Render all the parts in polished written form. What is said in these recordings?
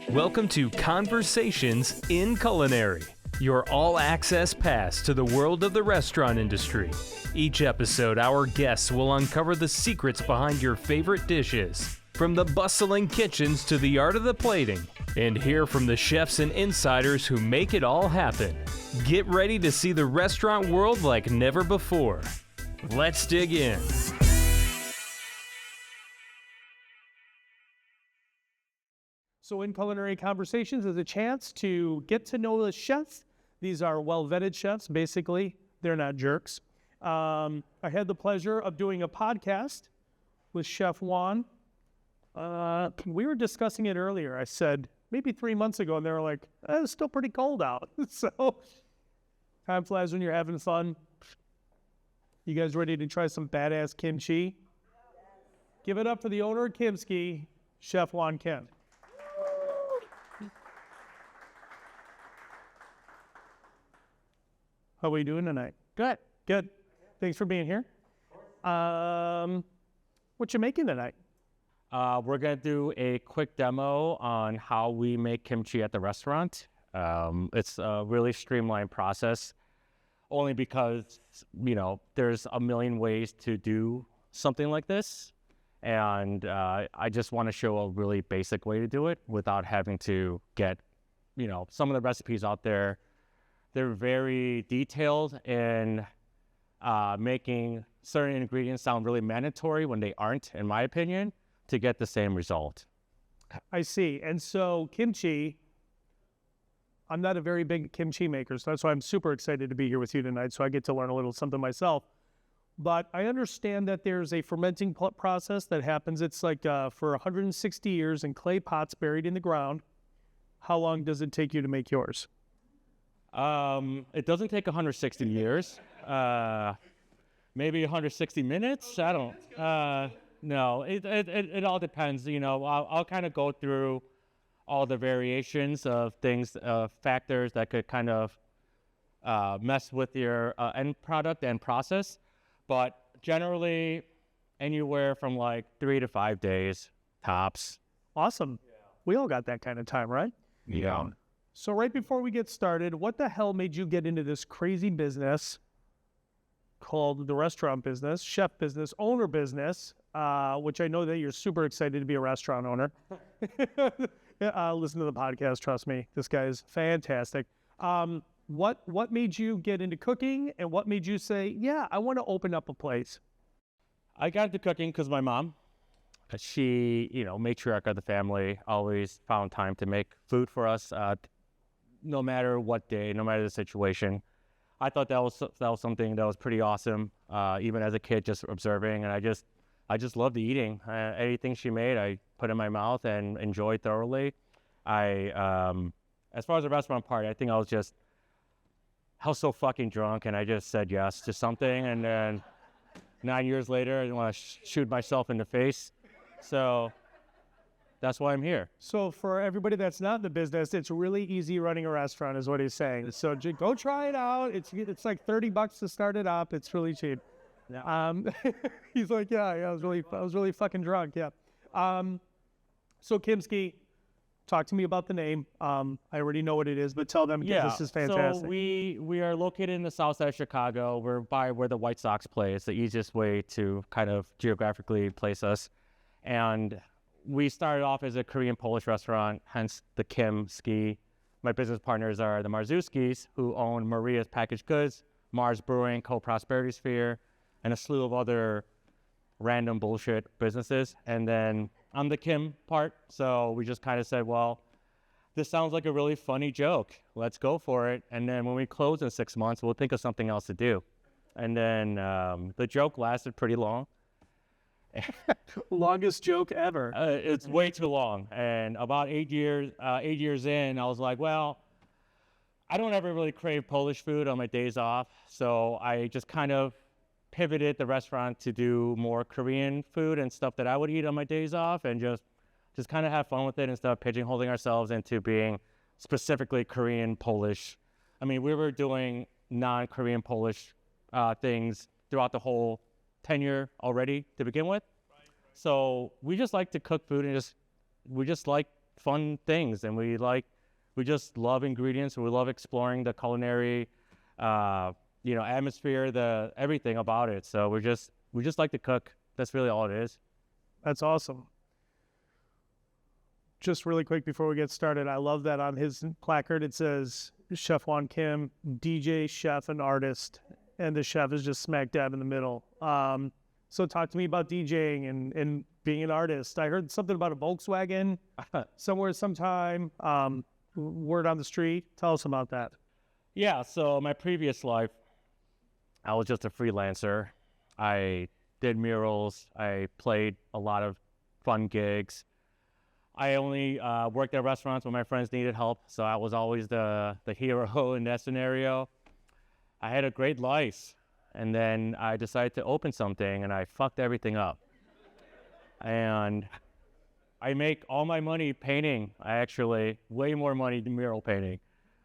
Welcome to Conversations in Culinary, your all-access pass to the world of the restaurant industry. Each episode, our guests will uncover the secrets behind your favorite dishes, from the bustling kitchens to the art of the plating, and hear from the chefs and insiders who make it all happen. Get ready to see the restaurant world like never before. Let's dig in. So in Culinary Conversations is a chance to get to know the chefs. These are well-vetted chefs, basically. They're not jerks. I had the pleasure of doing a podcast with Chef Juan. We were discussing it earlier. I said, maybe 3 months ago, and they were like, it's still pretty cold out. So time flies when you're having fun. You guys ready to try some badass kimchi? Give it up for the owner of Kimski, Chef Juan Kim. How are we doing tonight? Good. Good. Thanks for being here. What you making tonight? We're going to do a quick demo on how we make kimchi at the restaurant. It's a really streamlined process, only because, there's a million ways to do something like this. And I just want to show a really basic way to do it without having to get, some of the recipes out there. They're very detailed in making certain ingredients sound really mandatory when they aren't, in my opinion, to get the same result. I see. And so kimchi, I'm not a very big kimchi maker, so that's why I'm super excited to be here with you tonight, so I get to learn a little something myself. But I understand that there's a fermenting process that happens. It's like for 160 years in clay pots buried in the ground. How long does it take you to make yours? It doesn't take 160 years. Maybe 160 minutes. I don't. No. It all depends. I'll kind of go through all the variations of things, factors that could kind of mess with your end product and process. But generally, anywhere from like 3 to 5 days tops. Awesome. Yeah. We all got that kind of time, right? Yeah. So right before we get started, what the hell made you get into this crazy business called the restaurant business, chef business, owner business, which I know that you're super excited to be a restaurant owner. Listen to the podcast, trust me. This guy is fantastic. What made you get into cooking, and what made you say, yeah, I want to open up a place? I got into cooking because my mom, she, matriarch of the family, always found time to make food for us. No matter what day, no matter the situation. I thought that was something that was pretty awesome, even as a kid, just observing. And I just loved eating. Anything she made, I put in my mouth and enjoyed thoroughly. As far as the restaurant part, I think I was so fucking drunk, and I just said yes to something. And then 9 years later, I didn't want to shoot myself in the face. So that's why I'm here. So for everybody that's not in the business, it's really easy running a restaurant is what he's saying. So go try it out. It's like $30 to start it up. It's really cheap. Yeah. He's like, yeah, I was really fucking drunk. Yeah. So Kimski, talk to me about the name. I already know what it is, but tell them this is fantastic. So we are located in the south side of Chicago. We're by where the White Sox play. It's the easiest way to kind of geographically place us. And we started off as a Korean-Polish restaurant, hence the Kimski. My business partners are the Marzuskis, who own Maria's Packaged Goods, Mars Brewing, Co-Prosperity Sphere, and a slew of other random bullshit businesses. And then I'm the Kim part, so we just kind of said, well, this sounds like a really funny joke. Let's go for it. And then when we close in 6 months, we'll think of something else to do. And then the joke lasted pretty long. Longest joke ever. It's way too long. And about 8 years in, I was like, well, I don't ever really crave Polish food on my days off. So I just kind of pivoted the restaurant to do more Korean food and stuff that I would eat on my days off, and just kind of have fun with it instead of pigeonholing ourselves into being specifically Korean, Polish. I mean, we were doing non-Korean, Polish things throughout the whole tenure already to begin with. So we just like to cook food, and we just like fun things, and we just love ingredients. We love exploring the culinary, atmosphere, everything about it. So we just like to cook. That's really all it is. That's awesome. Just really quick before we get started, I love that on his placard it says Chef Juan Kim, DJ, chef, and artist, and the chef is just smack dab in the middle. So talk to me about DJing and being an artist. I heard something about a Volkswagen somewhere sometime. Word on the street. Tell us about that. Yeah, so my previous life, I was just a freelancer. I did murals. I played a lot of fun gigs. I only worked at restaurants when my friends needed help, so I was always the hero in that scenario. I had a great life, and then I decided to open something, and I fucked everything up. And I make all my money painting. I actually, way more money than mural painting.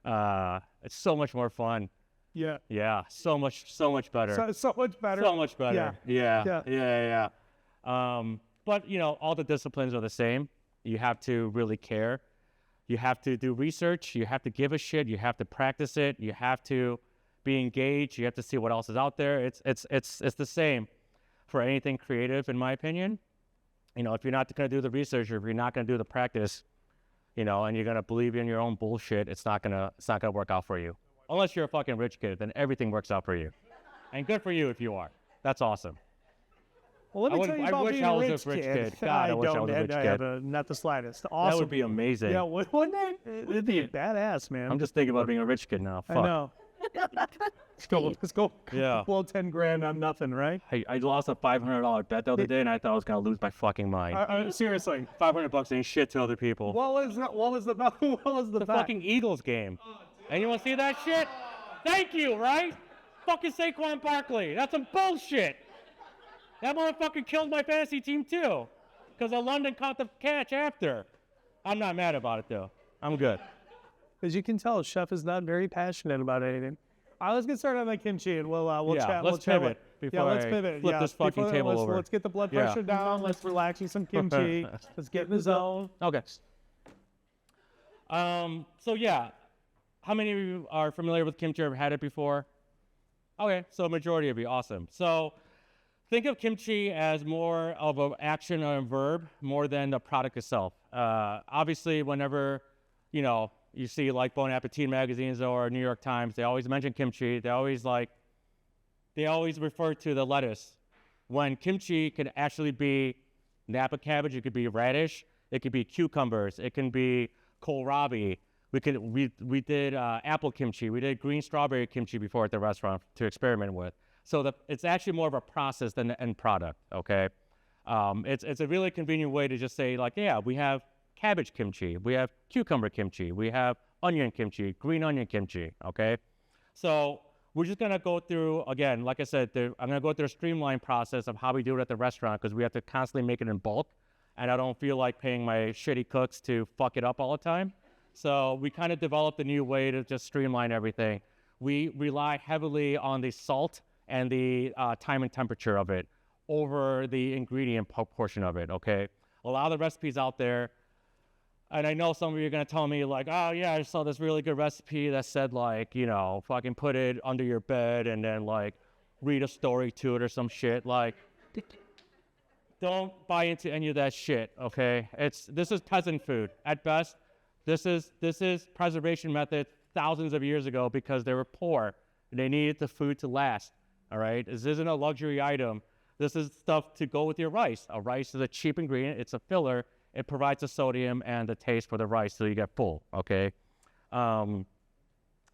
It's so much more fun. Yeah. Yeah, so much better. So much better. So much better. Yeah. But, all the disciplines are the same. You have to really care. You have to do research. You have to give a shit. You have to practice it. You have to be engaged. You have to see what else is out there. It's the same for anything creative, in my opinion. If you're not going to do the research, or if you're not going to do the practice, and you're going to believe in your own bullshit, it's not gonna work out for you. Unless you're a fucking rich kid, then everything works out for you. And good for you if you are. That's awesome. Well, let me tell you about being a rich kid. God, I wish I was a rich kid. Not the slightest. Awesome. That would be amazing. Yeah, wouldn't it? It'd be badass, man. I'm just thinking about being a rich kid now. Fuck. I know. Let's go. Yeah. Blow 10 grand on nothing, right? I lost a $500 bet the other day, and I thought I was gonna lose my fucking mind. Seriously. $500 ain't shit to other people. What was the bet? Fucking Eagles game. Anyone see that shit? Thank you, right? Fucking Saquon Barkley. That's some bullshit. That motherfucker killed my fantasy team too, because London caught the catch after. I'm not mad about it though. I'm good. As you can tell, Chef is not very passionate about anything. All right, let's get started on that kimchi, and we'll chat. Let's pivot before let's pivot. Flip this fucking table over. Let's get the blood pressure down. Let's relax with some kimchi. Let's get in the zone. Okay. How many of you are familiar with kimchi or have had it before? Okay, so a majority of you, awesome. So think of kimchi as more of an action or a verb more than the product itself. Obviously, whenever, you see like Bon Appetit magazines or New York Times, they always mention kimchi. They always refer to the lettuce. When kimchi could actually be Napa cabbage, it could be radish, it could be cucumbers, it can be kohlrabi. We did apple kimchi. We did green strawberry kimchi before at the restaurant to experiment with. So it's actually more of a process than the end product, okay? It's a really convenient way to just say, we have cabbage kimchi, we have cucumber kimchi, we have onion kimchi, green onion kimchi, okay? So we're just gonna go through, again, like I said, I'm gonna go through a streamlined process of how we do it at the restaurant, because we have to constantly make it in bulk, and I don't feel like paying my shitty cooks to fuck it up all the time. So we kind of developed a new way to just streamline everything. We rely heavily on the salt and the time and temperature of it over the ingredient portion of it, okay? A lot of the recipes out there, and I know some of you are gonna tell me like, oh yeah, I saw this really good recipe that said fucking put it under your bed and then read a story to it or some shit. Don't buy into any of that shit, okay? This is peasant food at best. This is preservation method thousands of years ago because they were poor and they needed the food to last, all right? This isn't a luxury item. This is stuff to go with your rice. A rice is a cheap ingredient. It's a filler. It provides the sodium and the taste for the rice so you get full, okay? So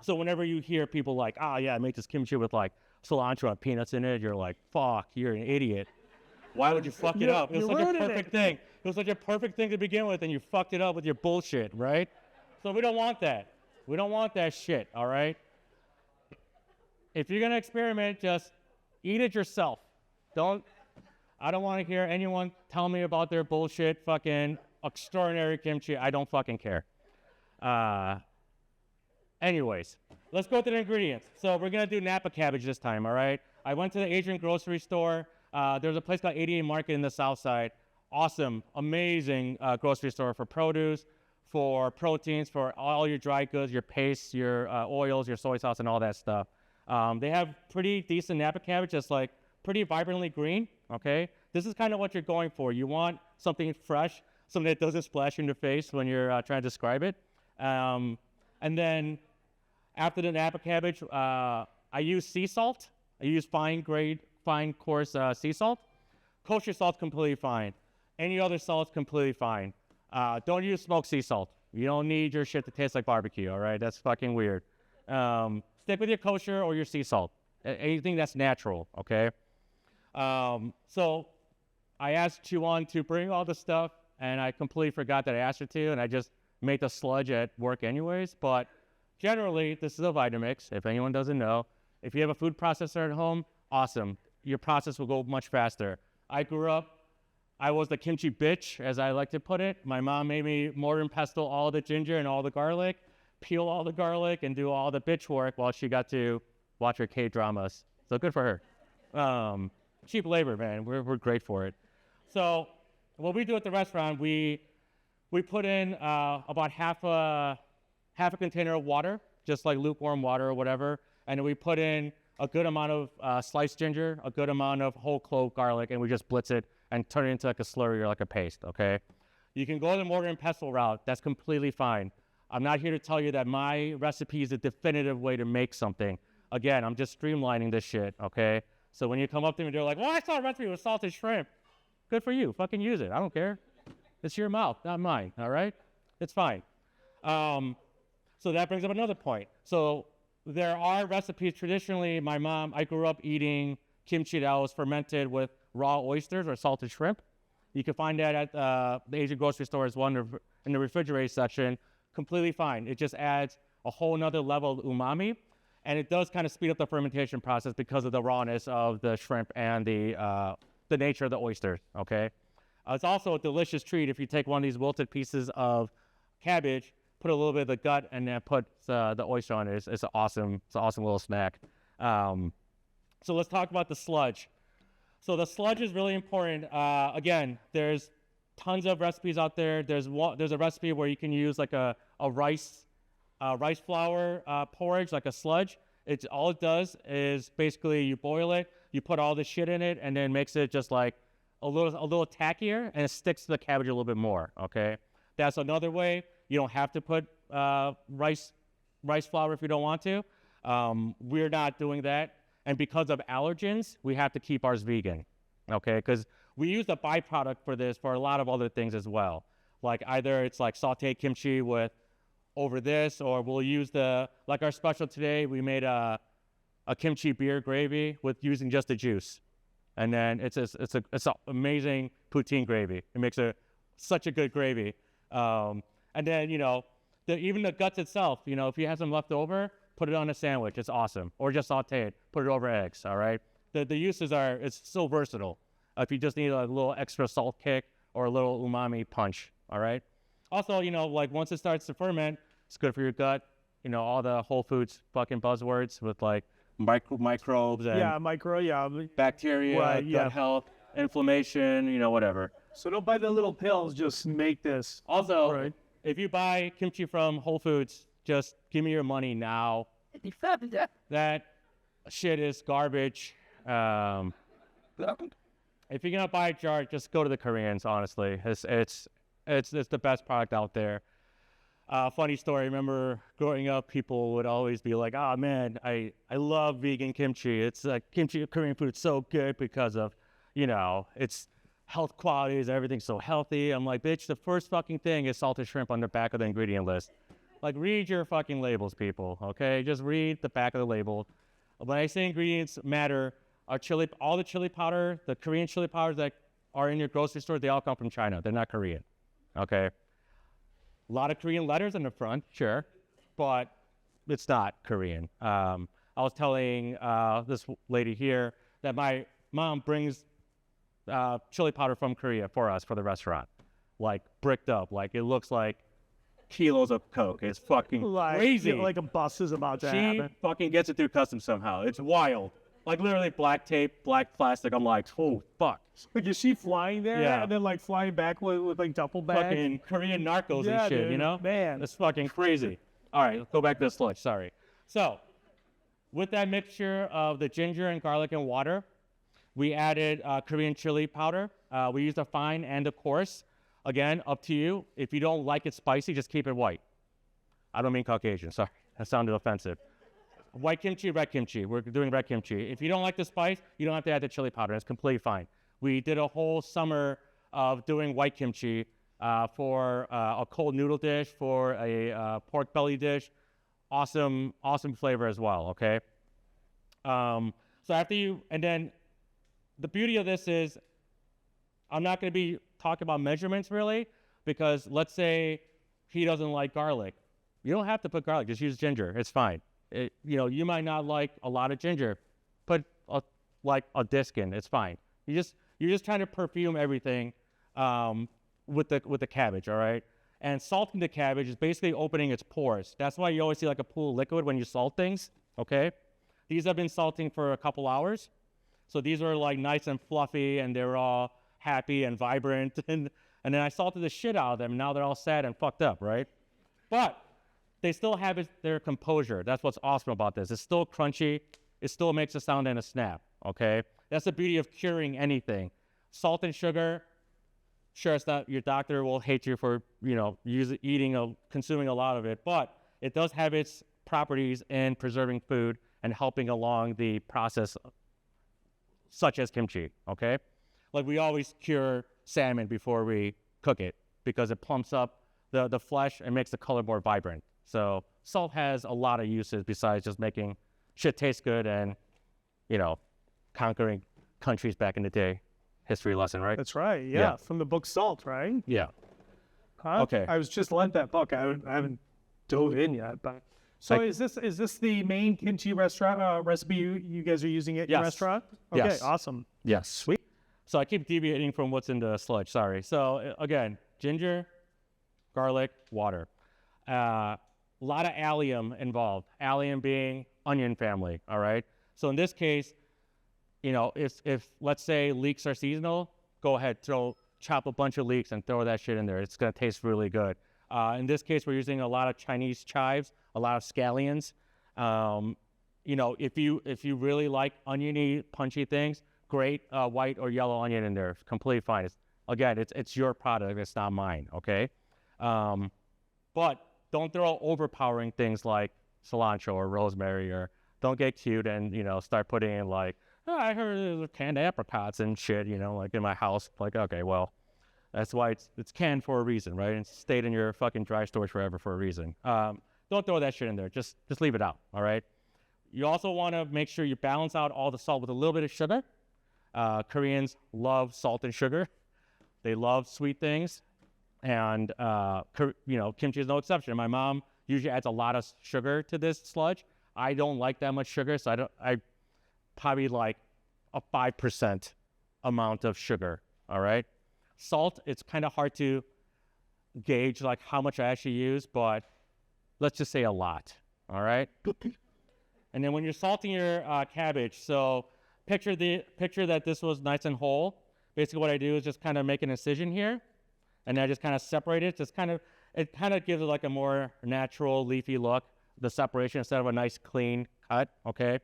whenever you hear people I make this kimchi with cilantro and peanuts in it, you're like, fuck, you're an idiot. Why would you fuck it up? It was such a perfect thing. It was such a perfect thing to begin with, and you fucked it up with your bullshit, right? So we don't want that. We don't want that shit, all right? If you're gonna experiment, just eat it yourself. I don't want to hear anyone tell me about their bullshit fucking extraordinary kimchi. I don't fucking care. Anyways, let's go through the ingredients. So we're gonna do Napa cabbage this time, all right? I went to the Asian grocery store. There's a place called 88 Market in the South Side. Awesome, amazing grocery store for produce, for proteins, for all your dry goods, your pastes, your oils, your soy sauce, and all that stuff. They have pretty decent Napa cabbage that's like pretty vibrantly green, okay? This is kind of what you're going for. You want something fresh, something that doesn't splash in your face when you're trying to describe it. And then after the Napa cabbage, I use sea salt. I use fine coarse sea salt. Kosher salt's completely fine. Any other salt's completely fine. Don't use smoked sea salt. You don't need your shit to taste like barbecue, all right? That's fucking weird. Stick with your kosher or your sea salt. Anything that's natural, okay? So I asked Chuan to bring all the stuff, and I completely forgot that I asked her to, and I just made the sludge at work anyways. But generally, this is a Vitamix, if anyone doesn't know. If you have a food processor at home, awesome. Your process will go much faster. I was the kimchi bitch, as I like to put it. My mom made me mortar and pestle all the ginger and all the garlic, peel all the garlic, and do all the bitch work while she got to watch her K-dramas. So good for her. Cheap labor, man. We're great for it. So what we do at the restaurant, we put in about half a container of water, just like lukewarm water or whatever, and then we put in a good amount of sliced ginger, a good amount of whole clove garlic, and we just blitz it and turn it into like a slurry or like a paste, okay? You can go the mortar and pestle route. That's completely fine. I'm not here to tell you that my recipe is the definitive way to make something. Again, I'm just streamlining this shit, okay? So when you come up to me and they're like, well, I saw a recipe with salted shrimp. Good for you. Fucking use it. I don't care. It's your mouth, not mine, all right? It's fine. So that brings up another point. So there are recipes. Traditionally, I grew up eating kimchi that was fermented with raw oysters or salted shrimp. You can find that at the Asian grocery store as well in the refrigerated section. Completely fine. It just adds a whole nother level of umami, and it does kind of speed up the fermentation process because of the rawness of the shrimp and the nature of the oysters, okay? It's also a delicious treat if you take one of these wilted pieces of cabbage, put a little bit of the gut, and then put the oyster on it. It's an awesome little snack. So let's talk about the sludge. So the sludge is really important. Again, there's tons of recipes out there. There's a recipe where you can use like a rice flour porridge, like a sludge. All it does is basically you boil it, you put all the shit in it, and then makes it just like a little tackier, and it sticks to the cabbage a little bit more. Okay, that's another way. You don't have to put rice flour if you don't want to. We're not doing that. And because of allergens, we have to keep ours vegan, okay? Because we use the byproduct for this for a lot of other things as well. Like either it's like sauteed kimchi over this, or we'll use like our special today, we made a kimchi beer gravy with using just the juice. And then it's an amazing poutine gravy. It makes such a good gravy. And then, even the guts itself, if you have some left over, put it on a sandwich. It's awesome. Or just saute it. Put it over eggs, all right? The uses it's so versatile. If you just need a little extra salt kick or a little umami punch, all right? Also, like once it starts to ferment, it's good for your gut. All the Whole Foods fucking buzzwords with like microbes and bacteria, gut health, inflammation, whatever. So don't buy the little pills. Just make this. Also, if you buy kimchi from Whole Foods, just give me your money now. That shit is garbage. If you're gonna buy a jar, just go to the Koreans. Honestly, it's the best product out there. Funny story. I remember growing up, people would always be like, "Oh man, I love vegan kimchi. It's kimchi Korean food. It's so good because of its health qualities. Everything's so healthy." I'm like, bitch, the first fucking thing is salted shrimp on the back of the ingredient list. Like, read your fucking labels, people, okay? Just read the back of the label. When I say ingredients matter, all the chili powder, the Korean chili powders that are in your grocery store, they all come from China. They're not Korean, okay? A lot of Korean letters in the front, sure, but it's not Korean. I was telling this lady here that my mom brings chili powder from Korea for us, for the restaurant, like bricked up. Like, it looks like kilos of Coke. It's fucking crazy. Like a bus is about to happen. She fucking gets it through customs somehow. It's wild. Like literally black tape, black plastic. I'm like, oh, fuck. Like, is she flying there Yeah. and then like flying back with like duffel bags? Fucking Korean narcos Yeah, and shit, dude, you know? man. That's fucking crazy. All right, let's go back to the sludge, sorry. So, with that mixture of the ginger and garlic and water, we added Korean chili powder. We used a fine and a coarse. Again, up to you. If you don't like it spicy, just keep it white. I don't mean Caucasian, sorry. That sounded offensive. White kimchi, red kimchi. We're doing red kimchi. If you don't like the spice, you don't have to add the chili powder. It's completely fine. We did a whole summer of doing white kimchi for a cold noodle dish, for a pork belly dish. Awesome, awesome flavor as well, okay? So after you, and then the beauty of this is I'm not going to be talking about measurements really, because let's say he doesn't like garlic. You don't have to put garlic, just use ginger. It's fine. You might not like a lot of ginger. Put like a disc in, it's fine. You're just trying to perfume everything with the cabbage, all right? And salting the cabbage is basically opening its pores. That's why you always see like a pool of liquid when you salt things, okay? These have been salting for a couple hours. So these are like nice and fluffy and they're all happy and vibrant. And then I salted the shit out of them. Now they're all sad and fucked up, right? But they still have their composure. That's what's awesome about this. It's still crunchy. It still makes a sound and a snap, okay? That's the beauty of curing anything. Salt and sugar, sure, it's not, your doctor will hate you for, consuming a lot of it, but it does have its properties in preserving food and helping along the process, such as kimchi, okay? Like we always cure salmon before we cook it because it plumps up the flesh and makes the color more vibrant. So salt has a lot of uses besides just making shit taste good and, conquering countries back in the day. History lesson, right? That's right. Yeah. From the book Salt, right? Yeah. Huh? Okay. I was just lent that book. I haven't dove in yet, but so is this the main kimchi restaurant recipe you guys are using at your Yes. restaurant? Okay, Yes. awesome. Yes. Sweet. So I keep deviating from what's in the sludge. Sorry. So again, ginger, garlic, water. A lot of allium involved. Allium being onion family. All right. So in this case, if let's say leeks are seasonal, go ahead, chop a bunch of leeks and throw that shit in there. It's gonna taste really good. In this case, we're using a lot of Chinese chives, a lot of scallions. If you really like oniony, punchy things, great white or yellow onion in there, completely fine. It's your product, it's not mine, okay? But don't throw overpowering things like cilantro or rosemary, or don't get cute and start putting in like, oh, I heard there's canned apricots and shit, like in my house. Like, okay, well, that's why it's canned for a reason, right? It's stayed in your fucking dry storage forever for a reason. Don't throw that shit in there. Just leave it out, all right? You also want to make sure you balance out all the salt with a little bit of sugar. Koreans love salt and sugar. They love sweet things. And, kimchi is no exception. My mom usually adds a lot of sugar to this sludge. I don't like that much sugar, so I probably like a 5% amount of sugar, all right? Salt, it's kind of hard to gauge like how much I actually use, but let's just say a lot, all right? And then when you're salting your cabbage, so picture that this was nice and whole. Basically what I do is just kind of make an incision here, and then I just kind of separate it. It kind of gives it like a more natural leafy look, the separation instead of a nice clean cut, okay?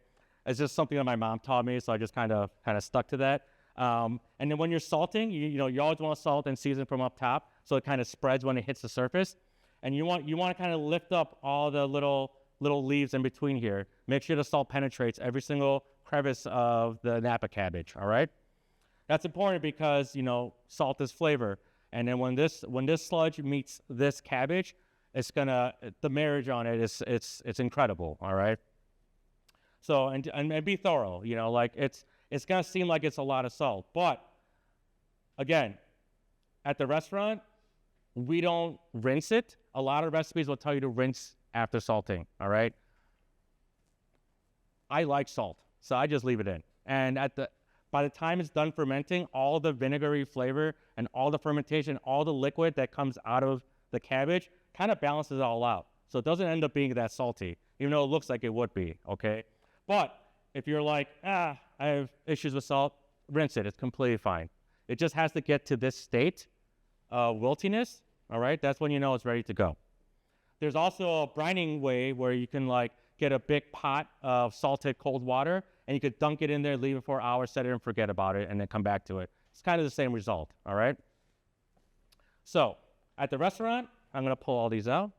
It's just something that my mom taught me, so I just kind of stuck to that. And then when you're salting, you always want to salt and season from up top, so it kind of spreads when it hits the surface. And you want to kind of lift up all the little leaves in between here. Make sure the salt penetrates every single crevice of the Napa cabbage. All right, that's important because salt is flavor. And then when this sludge meets this cabbage, the marriage on it it's incredible. All right. So and be thorough. It's gonna seem like it's a lot of salt, but again, at the restaurant, we don't rinse it. A lot of recipes will tell you to rinse after salting. All right. I like salt, so I just leave it in. And by the time it's done fermenting, all the vinegary flavor and all the fermentation, all the liquid that comes out of the cabbage kind of balances it all out. So it doesn't end up being that salty, even though it looks like it would be. Okay. But If you're like, I have issues with salt, rinse it. It's completely fine. It just has to get to this state of wiltiness, all right? That's when you know it's ready to go. There's also a brining way where you can like get a big pot of salted cold water and you could dunk it in there, leave it for hours, set it and forget about it, and then come back to it. It's kind of the same result, all right? So at the restaurant, I'm gonna pull all these out.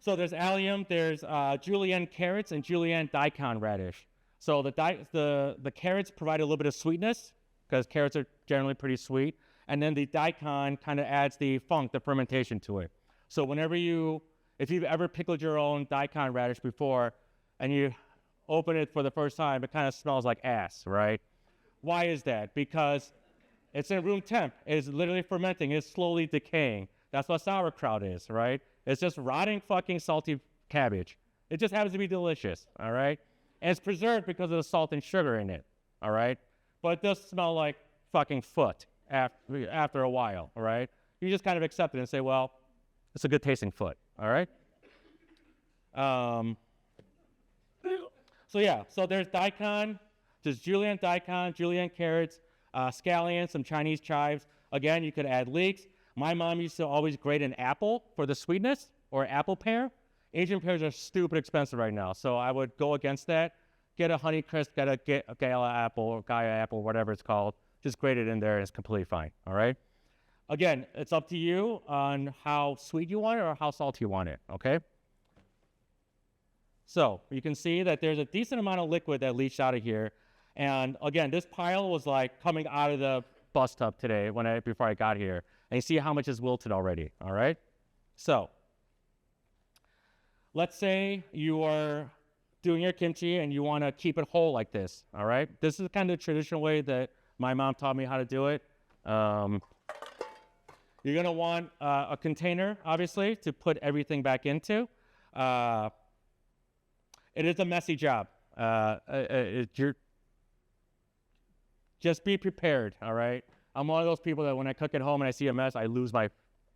So there's allium, there's julienne carrots and julienne daikon radish. So the carrots provide a little bit of sweetness because carrots are generally pretty sweet. And then the daikon kind of adds the funk, the fermentation to it. So if you've ever pickled your own daikon radish before and you open it for the first time, it kind of smells like ass, right? Why is that? Because it's in room temp. It's literally fermenting. It's slowly decaying. That's what sauerkraut is, right? It's just rotting fucking salty cabbage. It just happens to be delicious, all right? And it's preserved because of the salt and sugar in it, all right? But it does smell like fucking foot after a while, all right? You just kind of accept it and say, well, it's a good tasting foot, all right? So there's daikon, there's julienne daikon, julienne carrots, scallions, some Chinese chives. Again, you could add leeks. My mom used to always grate an apple for the sweetness, or apple pear. Asian pears are stupid expensive right now, so I would go against that. Get a Honeycrisp, get a Gala apple or Gaia apple, whatever it's called. Just grate it in there and it's completely fine, all right? Again, it's up to you on how sweet you want it or how salty you want it, okay? So you can see that there's a decent amount of liquid that leached out of here. And again, this pile was like coming out of the bus tub today before I got here. And you see how much is wilted already, all right? So let's say you are doing your kimchi and you want to keep it whole like this, all right? This is kind of the traditional way that my mom taught me how to do it. You're going to want a container, obviously, to put everything back into. It is a messy job. Just be prepared, all right? I'm one of those people that when I cook at home and I see a mess, I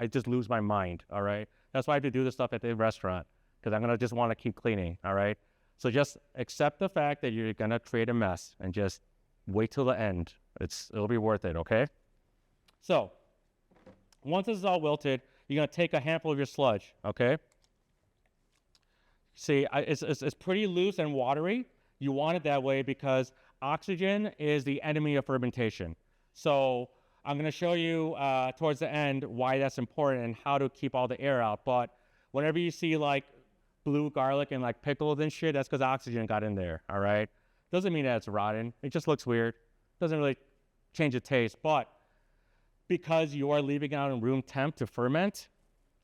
just lose my mind, all right? That's why I have to do this stuff at the restaurant, because I'm gonna just want to keep cleaning, all right? So just accept the fact that you're gonna create a mess and just wait till the end. It'll be worth it, okay? So once this is all wilted, you're gonna take a handful of your sludge, okay? See, it's pretty loose and watery. You want it that way because oxygen is the enemy of fermentation. So I'm going to show you towards the end why that's important and how to keep all the air out. But whenever you see like blue garlic and like pickles and shit, that's because oxygen got in there, all right? Doesn't mean that it's rotten. It just looks weird. Doesn't really change the taste. But because you are leaving it out in room temp to ferment,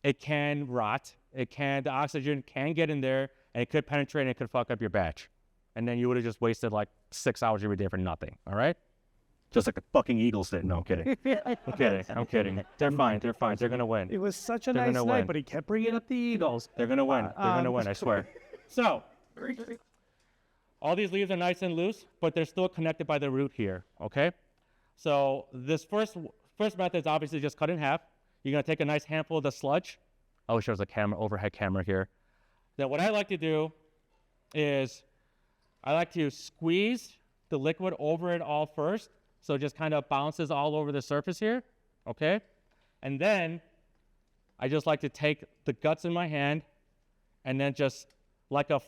it can rot. The oxygen can get in there and it could penetrate and it could fuck up your batch. And then you would have just wasted like 6 hours every day for nothing, all right? Just like the fucking Eagles did. No, I'm kidding. I'm kidding. They're fine. They're going to win. It was such a nice night, but he kept bringing up the Eagles. They're going to win. They're going to win, I swear. So, all these leaves are nice and loose, but they're still connected by the root here, okay? So this first method is obviously just cut in half. You're going to take a nice handful of the sludge. I wish there was a overhead camera here. Then what I like to do is I like to squeeze the liquid over it all first, so it just kind of bounces all over the surface here, okay? And then I just like to take the guts in my hand and then just like a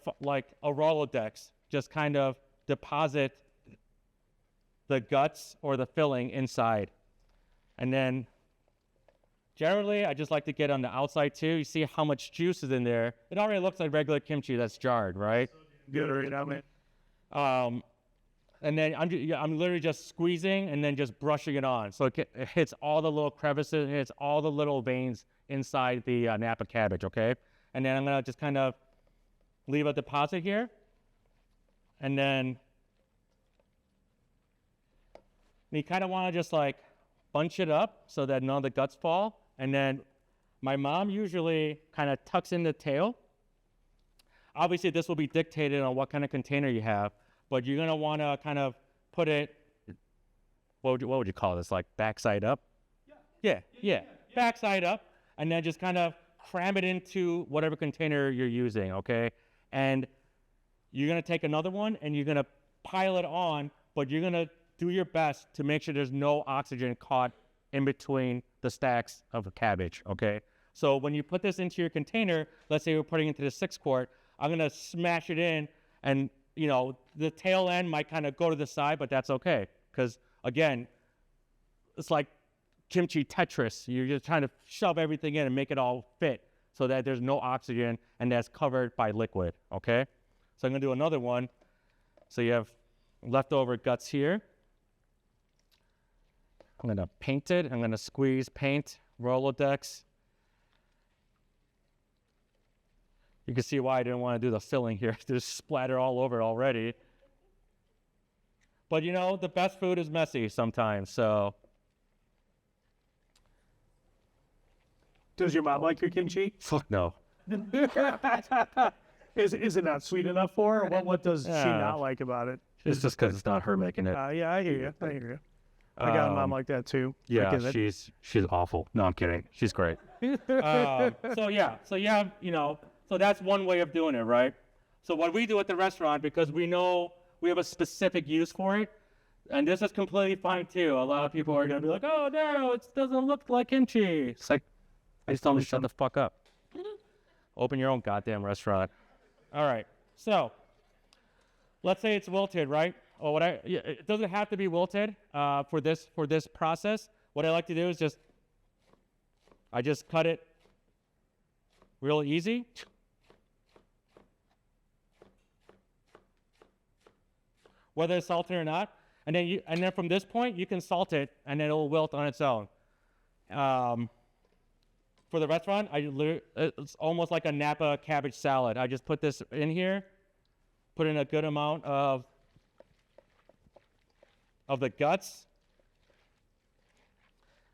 Rolodex, just kind of deposit the guts or the filling inside. And then generally, I just like to get on the outside too. You see how much juice is in there. It already looks like regular kimchi that's jarred, right? Good, right? And then I'm literally just squeezing and then just brushing it on. So it hits all the little crevices, it hits all the little veins inside the Napa cabbage, okay? And then I'm gonna just kind of leave a deposit here. And then you kind of wanna just like bunch it up so that none of the guts fall. And then my mom usually kind of tucks in the tail. Obviously, this will be dictated on what kind of container you have, but you're going to want to kind of put it, what would you call this, like backside up? Yeah. Backside up, and then just kind of cram it into whatever container you're using, okay? And you're going to take another one, and you're going to pile it on, but you're going to do your best to make sure there's no oxygen caught in between the stacks of cabbage, okay? So when you put this into your container, let's say we're putting it into the 6-quart, I'm going to smash it in, and, you know, the tail end might kind of go to the side, but that's okay. Because, again, it's like kimchi Tetris. You're just trying to shove everything in and make it all fit so that there's no oxygen and that's covered by liquid, okay? So I'm going to do another one. So you have leftover guts here. I'm going to paint it. I'm going to squeeze paint, Rolodex. You can see why I didn't want to do the filling here. There's splatter all over it already. But, you know, the best food is messy sometimes, so. Does your mom like your kimchi? Fuck no. Is it not sweet enough for her? What does she not like about it? It's just because it's not her making it. Yeah, I hear you. I hear you. I got a mom like that too. Yeah, she's awful. No, I'm kidding. She's great. So you have, you know, so that's one way of doing it, right? So what we do at the restaurant, because we know we have a specific use for it, and this is completely fine too. A lot of people are gonna be like, "Oh no, it doesn't look like kimchi." It's like, I just tell them to shut the fuck up. Open your own goddamn restaurant. All right. So let's say it's wilted, right? Or it doesn't have to be wilted for this process. What I like to do is I just cut it real easy. Whether it's salted or not, and then from this point you can salt it, and then it'll wilt on its own. For the restaurant, it's almost like a Napa cabbage salad. I just put this in here, put in a good amount of the guts,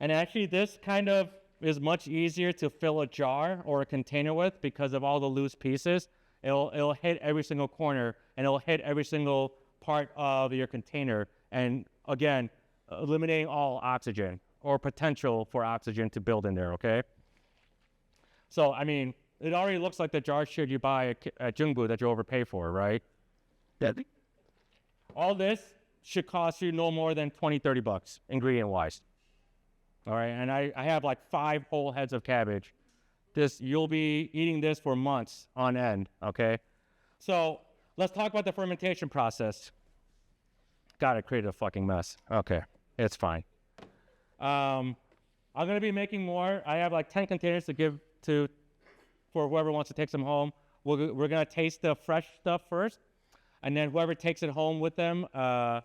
and actually this kind of is much easier to fill a jar or a container with because of all the loose pieces. It'll hit every single corner, and it'll hit every single part of your container, and again, eliminating all oxygen or potential for oxygen to build in there, okay? So, I mean, it already looks like the jar shit you buy at Jungbu that you overpay for, right? Yeah. All this should cost you no more than $20-$30 ingredient-wise. All right, and I have like 5 whole heads of cabbage. You'll be eating this for months on end, okay? So let's talk about the fermentation process. God, I created a fucking mess. Okay, it's fine. I'm gonna be making more. I have like 10 containers to give for whoever wants to take some home. We're gonna taste the fresh stuff first, and then whoever takes it home with them, I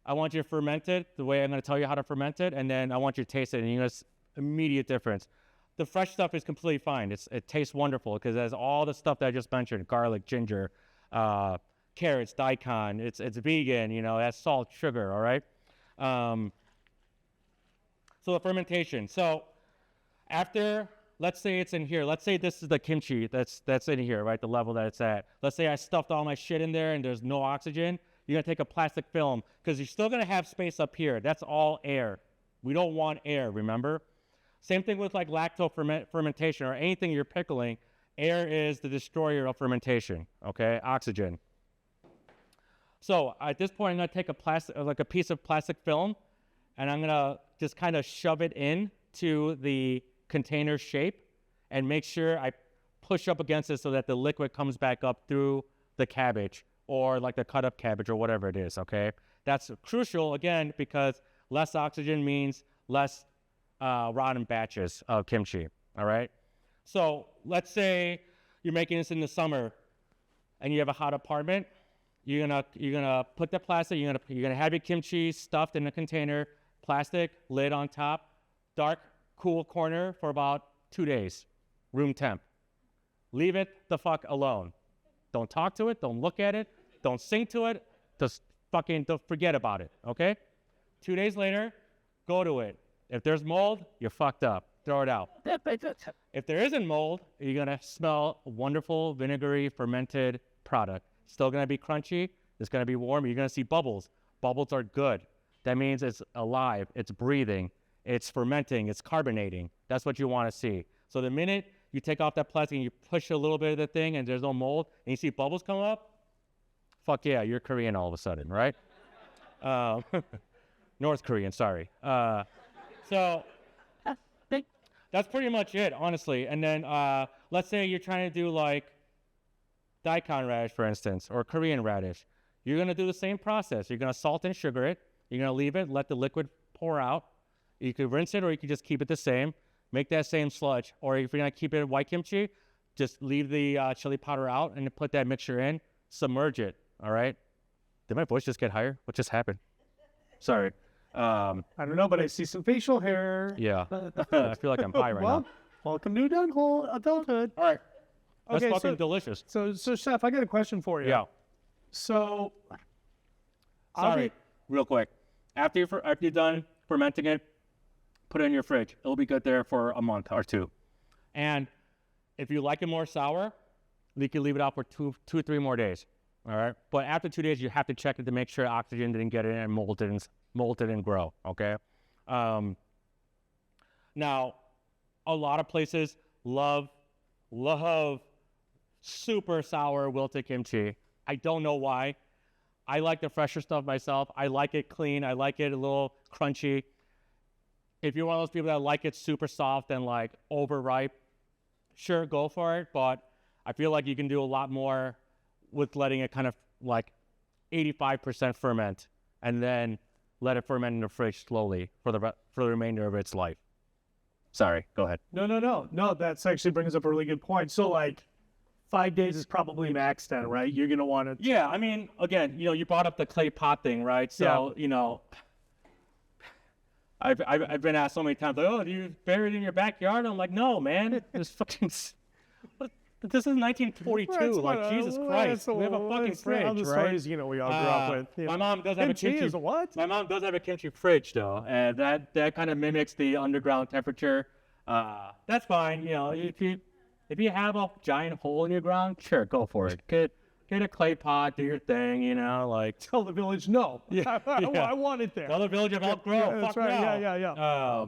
want you to ferment it the way I'm gonna tell you how to ferment it, and then I want you to taste it, and you're gonna see immediate difference. The fresh stuff is completely fine. It tastes wonderful because it has all the stuff that I just mentioned: garlic, ginger, carrots, daikon. It's vegan, you know, it has salt, sugar. All right. So the fermentation. So after, let's say it's in here. Let's say this is the kimchi that's in here, right? The level that it's at. Let's say I stuffed all my shit in there and there's no oxygen. You're gonna take a plastic film because you're still gonna have space up here. That's all air. We don't want air, remember? Same thing with like lacto fermentation or anything you're pickling. Air is the destroyer of fermentation, okay? Oxygen. So at this point, I'm gonna take a piece of plastic film, and I'm gonna just kind of shove it in to the container shape and make sure I push up against it so that the liquid comes back up through the cabbage or like the cut up cabbage or whatever it is, okay? That's crucial, again, because less oxygen means less rotten batches of kimchi, all right? So let's say you're making this in the summer and you have a hot apartment. You're gonna put the plastic, you're gonna have your kimchi stuffed in a container, plastic, lid on top, dark, cool corner for about 2 days, room temp. Leave it the fuck alone. Don't talk to it, don't look at it, don't sing to it, just fucking don't forget about it, okay? 2 days later, go to it. If there's mold, you're fucked up. Throw it out. If there isn't mold, you're gonna smell a wonderful, vinegary, fermented product. Still gonna be crunchy, it's gonna be warm, you're gonna see bubbles. Bubbles are good. That means it's alive, it's breathing, it's fermenting, it's carbonating. That's what you wanna see. So the minute you take off that plastic and you push a little bit of the thing and there's no mold, and you see bubbles come up, fuck yeah, you're Korean all of a sudden, right? North Korean, sorry. So that's pretty much it, honestly. And then let's say you're trying to do like daikon radish, for instance, or Korean radish. You're going to do the same process. You're going to salt and sugar it. You're going to leave it, let the liquid pour out. You could rinse it, or you could just keep it the same. Make that same sludge. Or if you're going to keep it white kimchi, just leave the chili powder out and put that mixture in. Submerge it, all right? Did my voice just get higher? What just happened? Sorry. I don't know, but I see some facial hair. Yeah. I feel like I'm high right now. Welcome to adulthood. All right. That's Okay, fucking delicious. So, Chef, I got a question for you. Yeah. So, Sorry, real quick. After you're done fermenting it, put it in your fridge. It'll be good there for a month or two. And if you like it more sour, you can leave it out for two or three more days. All right. But after 2 days, you have to check it to make sure oxygen didn't get in and mold it and grow. Okay. Now, a lot of places love super sour wilted kimchi. I don't know why. I like the fresher stuff myself. I like it clean. I like it a little crunchy. If you're one of those people that like it super soft and like overripe, sure, go for it. But I feel like you can do a lot more with letting it kind of like 85% ferment and then let it ferment in the fridge slowly for the remainder of its life. Sorry, go ahead. No, that's actually brings up a really good point. So, like, 5 days is probably max then, right? You're going to want to... Yeah, I mean, again, you brought up the clay pot thing, right? So, I've been asked so many times, like, oh, do you bury it in your backyard? I'm like, no, man. This fucking... This is 1942. Like, Jesus Christ. We have a fucking fridge, right? Stories, we all grew up with. Yeah. My mom does have a kimchi... Is a what? My mom does have a kimchi fridge, though, and that kind of mimics the underground temperature. That's fine. If you have a giant hole in your ground, sure, go for it. Get a clay pot, do your thing, like... Tell the village no. Yeah, I want it there. Tell the village about grow. Yeah, that's fuck right. no. Yeah.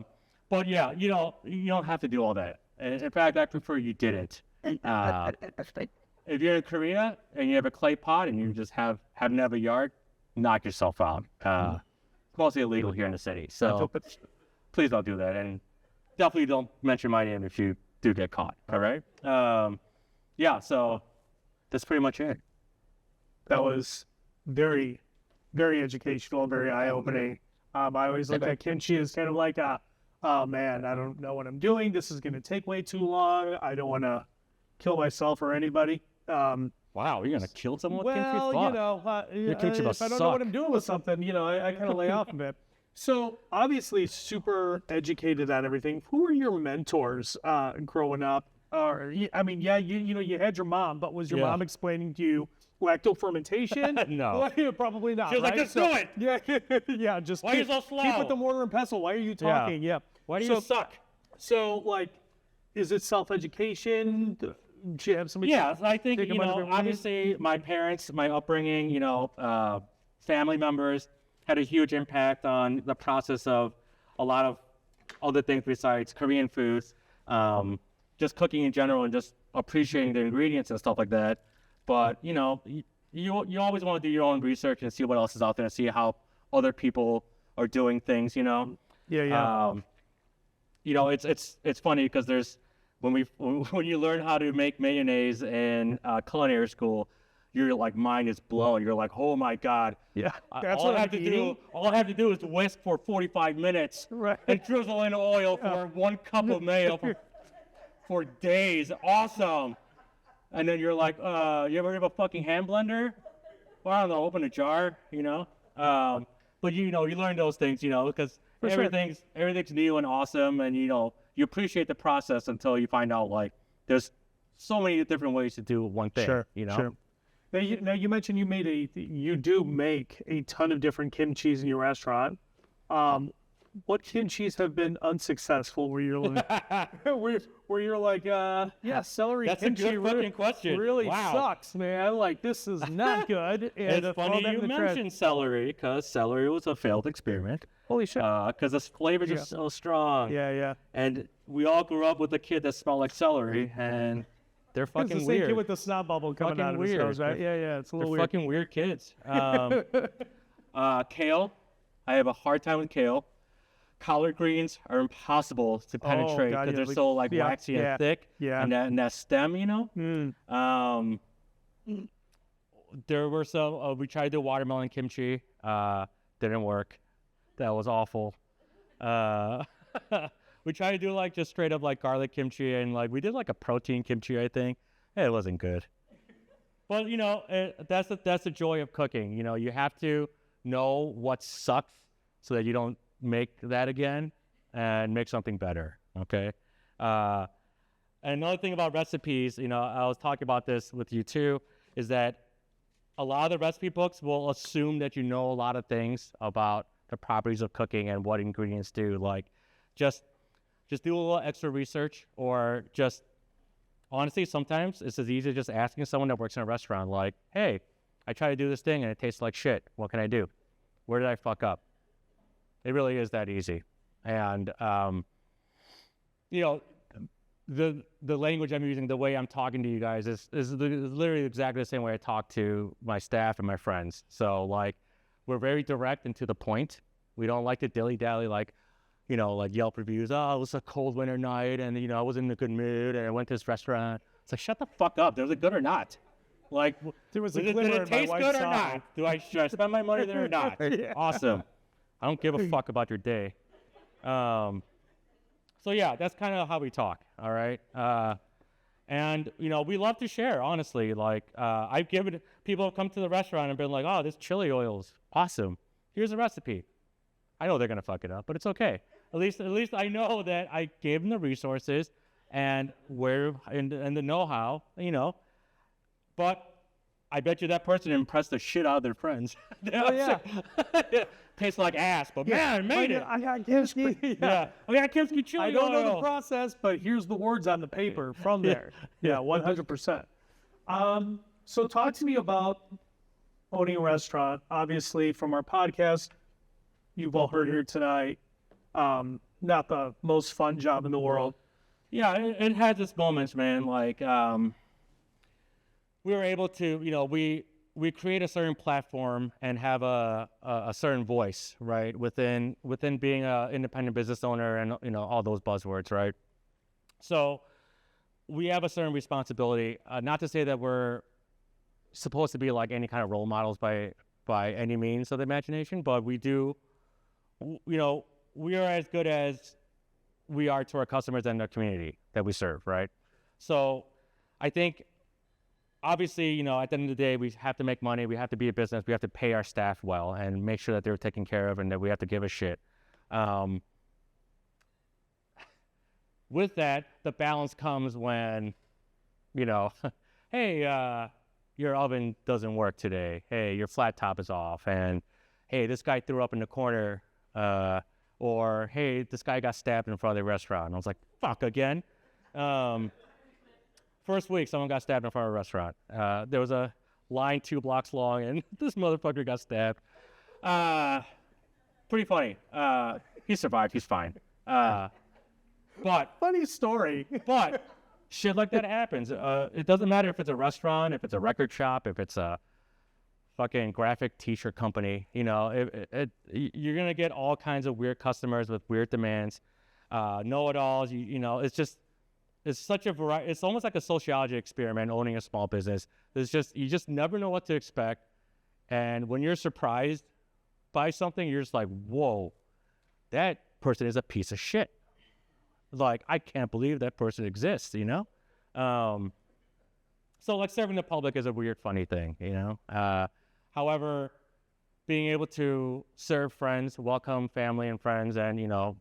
But yeah, you don't have to do all that. In fact, I prefer you didn't. If you're in Korea and you have a clay pot and you just happen to have a yard, knock yourself out. It's mostly illegal here in the city, so please don't do that. And definitely don't mention my name if you do get caught, all right? Yeah, so that's pretty much it. That was very, very educational, very eye-opening. I always look at kimchi as kind of like oh man, I don't know what I'm doing. This is going to take way too long. I don't want to kill myself or anybody. Wow, you're going to kill someone with kimchi? If I don't know what I'm doing with something, I kind of lay off a bit. So obviously super educated on everything. Who were your mentors growing up? You had your mom, but was your mom explaining to you lacto-fermentation? No. Well, probably not. She was like, just do it. Yeah, just why are you so slow? Keep with the mortar and pestle. Why are you talking? Yeah. Why do you suck? So, like, is it self-education? Do you have somebody? Yeah, I think, obviously my parents, my upbringing, family members had a huge impact on the process of a lot of other things besides Korean foods, just cooking in general and just appreciating the ingredients and stuff like that. But, you always want to do your own research and see what else is out there and see how other people are doing things, Yeah. It's funny because there's, when you learn how to make mayonnaise in culinary school, your mind is blown. You're like, oh my God. Yeah. That's all I have to do is whisk for 45 minutes and drizzle in oil for 1 cup of mayo for days. Awesome. And then you're like, you ever have a fucking hand blender? Well, I don't know, open a jar, But you learn those things, because everything's new and awesome, and you appreciate the process until you find out like there's so many different ways to do one thing. Sure. Now you mentioned you do make a ton of different kimchis in your restaurant. What kimchis have been unsuccessful where you're like, celery That's kimchi a good fucking question. Really sucks, man. Like, this is not good. And it's funny you mentioned celery, because celery was a failed experiment. Holy shit. Because the flavors are so strong. Yeah. And we all grew up with a kid that smelled like celery, and They're It's fucking the same weird. kid with the snot bubble coming Fucking out of his weird. nose, right? Yeah, it's a They're little weird. fucking weird kids. Kale, I have a hard time with kale. Collard greens are impossible to penetrate God, because yeah, they're like- so like yeah, waxy yeah, and thick. yeah. And that stem, you know. Mm. There were some. We tried to do watermelon kimchi. Didn't work. That was awful. We tried to do like just straight up like garlic kimchi, and like we did like a protein kimchi, I think. It wasn't good. But you know, that's the joy of cooking. You know, you have to know what sucks so that you don't make that again and make something better. Okay. And another thing about recipes, you know, I was talking about this with you too, is that a lot of the recipe books will assume that you know a lot of things about the properties of cooking and what ingredients do. Like, just do a little extra research, or just honestly, sometimes it's as easy as just asking someone that works in a restaurant, like, hey, I tried to do this thing and it tastes like shit. What can I do? Where did I fuck up? It really is that easy. And, you know, the language I'm using, the way I'm talking to you guys is literally exactly the same way I talk to my staff and my friends. So, like, we're very direct and to the point. We don't like to dilly-dally, like, you know, like Yelp reviews. Oh, it was a cold winter night, and, you know, I was in a good mood, and I went to this restaurant. It's like, shut the fuck up. Was it good or not? Like, There was a did glimmer it in my taste wife's good or eye. not? Should I spend my money there or not? Yeah. Awesome. I don't give a fuck about your day. So yeah, that's kind of how we talk. All right. And you know, we love to share, honestly. Like, I've given people have come to the restaurant and been like, oh, this chili oil is awesome. Here's a recipe. I know they're gonna fuck it up, but it's okay. At least I know that I gave them the resources and and the know-how, you know. But I bet you that person impressed the shit out of their friends. Oh, yeah. Tastes like ass, but man, I made it. I got kimchi. Yeah. I got kimchi chili I don't know the oil. process, but here's the words on the paper from there. Yeah, 100%. So talk to me about owning a restaurant. Obviously, from our podcast, you've all heard here tonight, not the most fun job in the world. Yeah, it has its moments, man. Like, we were able to, you know, we create a certain platform and have a certain voice, right, within being an independent business owner and, you know, all those buzzwords, right? So we have a certain responsibility, not to say that we're supposed to be like any kind of role models by any means of the imagination, but we do, you know, we are as good as we are to our customers and the community that we serve, right? So I think, obviously, you know, at the end of the day, we have to make money. We have to be a business. We have to pay our staff well and make sure that they're taken care of and that we have to give a shit. With that, the balance comes when, you know, hey, your oven doesn't work today. Hey, your flat top is off. And, hey, this guy threw up in the corner. Or, hey, this guy got stabbed in front of the restaurant. And I was like, fuck, again? First week, someone got stabbed in front of a restaurant. There was a line 2 blocks long, and this motherfucker got stabbed. Pretty funny. He survived. He's fine. But Funny story. but shit like that happens. It doesn't matter if it's a restaurant, if it's a record shop, if it's a fucking graphic t-shirt company. You know, you're going to get all kinds of weird customers with weird demands, know-it-alls. You know, it's such a variety. It's almost like a sociology experiment owning a small business. You just never know what to expect. And when you're surprised by something, you're just like, whoa, that person is a piece of shit. Like, I can't believe that person exists, you know? So like serving the public is a weird, funny thing, you know? However, being able to serve friends, welcome family and friends, and, you know,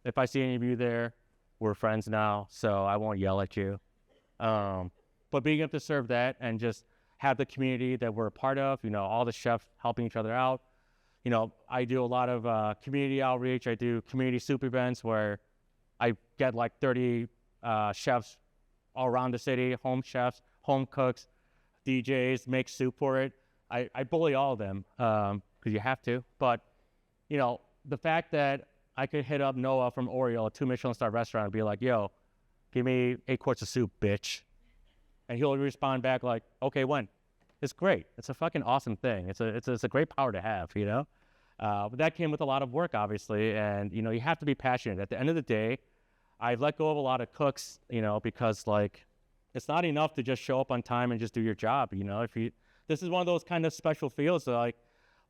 if I see any of you there, we're friends now, so I won't yell at you. But being able to serve that and just have the community that we're a part of, you know, all the chefs helping each other out. You know, I do a lot of community outreach. I do community soup events where I get like 30 chefs all around the city, home chefs, home cooks, DJs, make soup for it. I bully all of them because you have to. But, you know, the fact that I could hit up Noah from Oreo, a 2 Michelin star restaurant, and be like, yo, give me 8 quarts of soup, bitch. And he'll respond back like, okay, when? It's great. It's a fucking awesome thing. It's a great power to have, you know? But that came with a lot of work, obviously. And, you know, you have to be passionate. At the end of the day, I've let go of a lot of cooks, you know, because like, it's not enough to just show up on time and just do your job, you know? This is one of those kind of special fields that, like,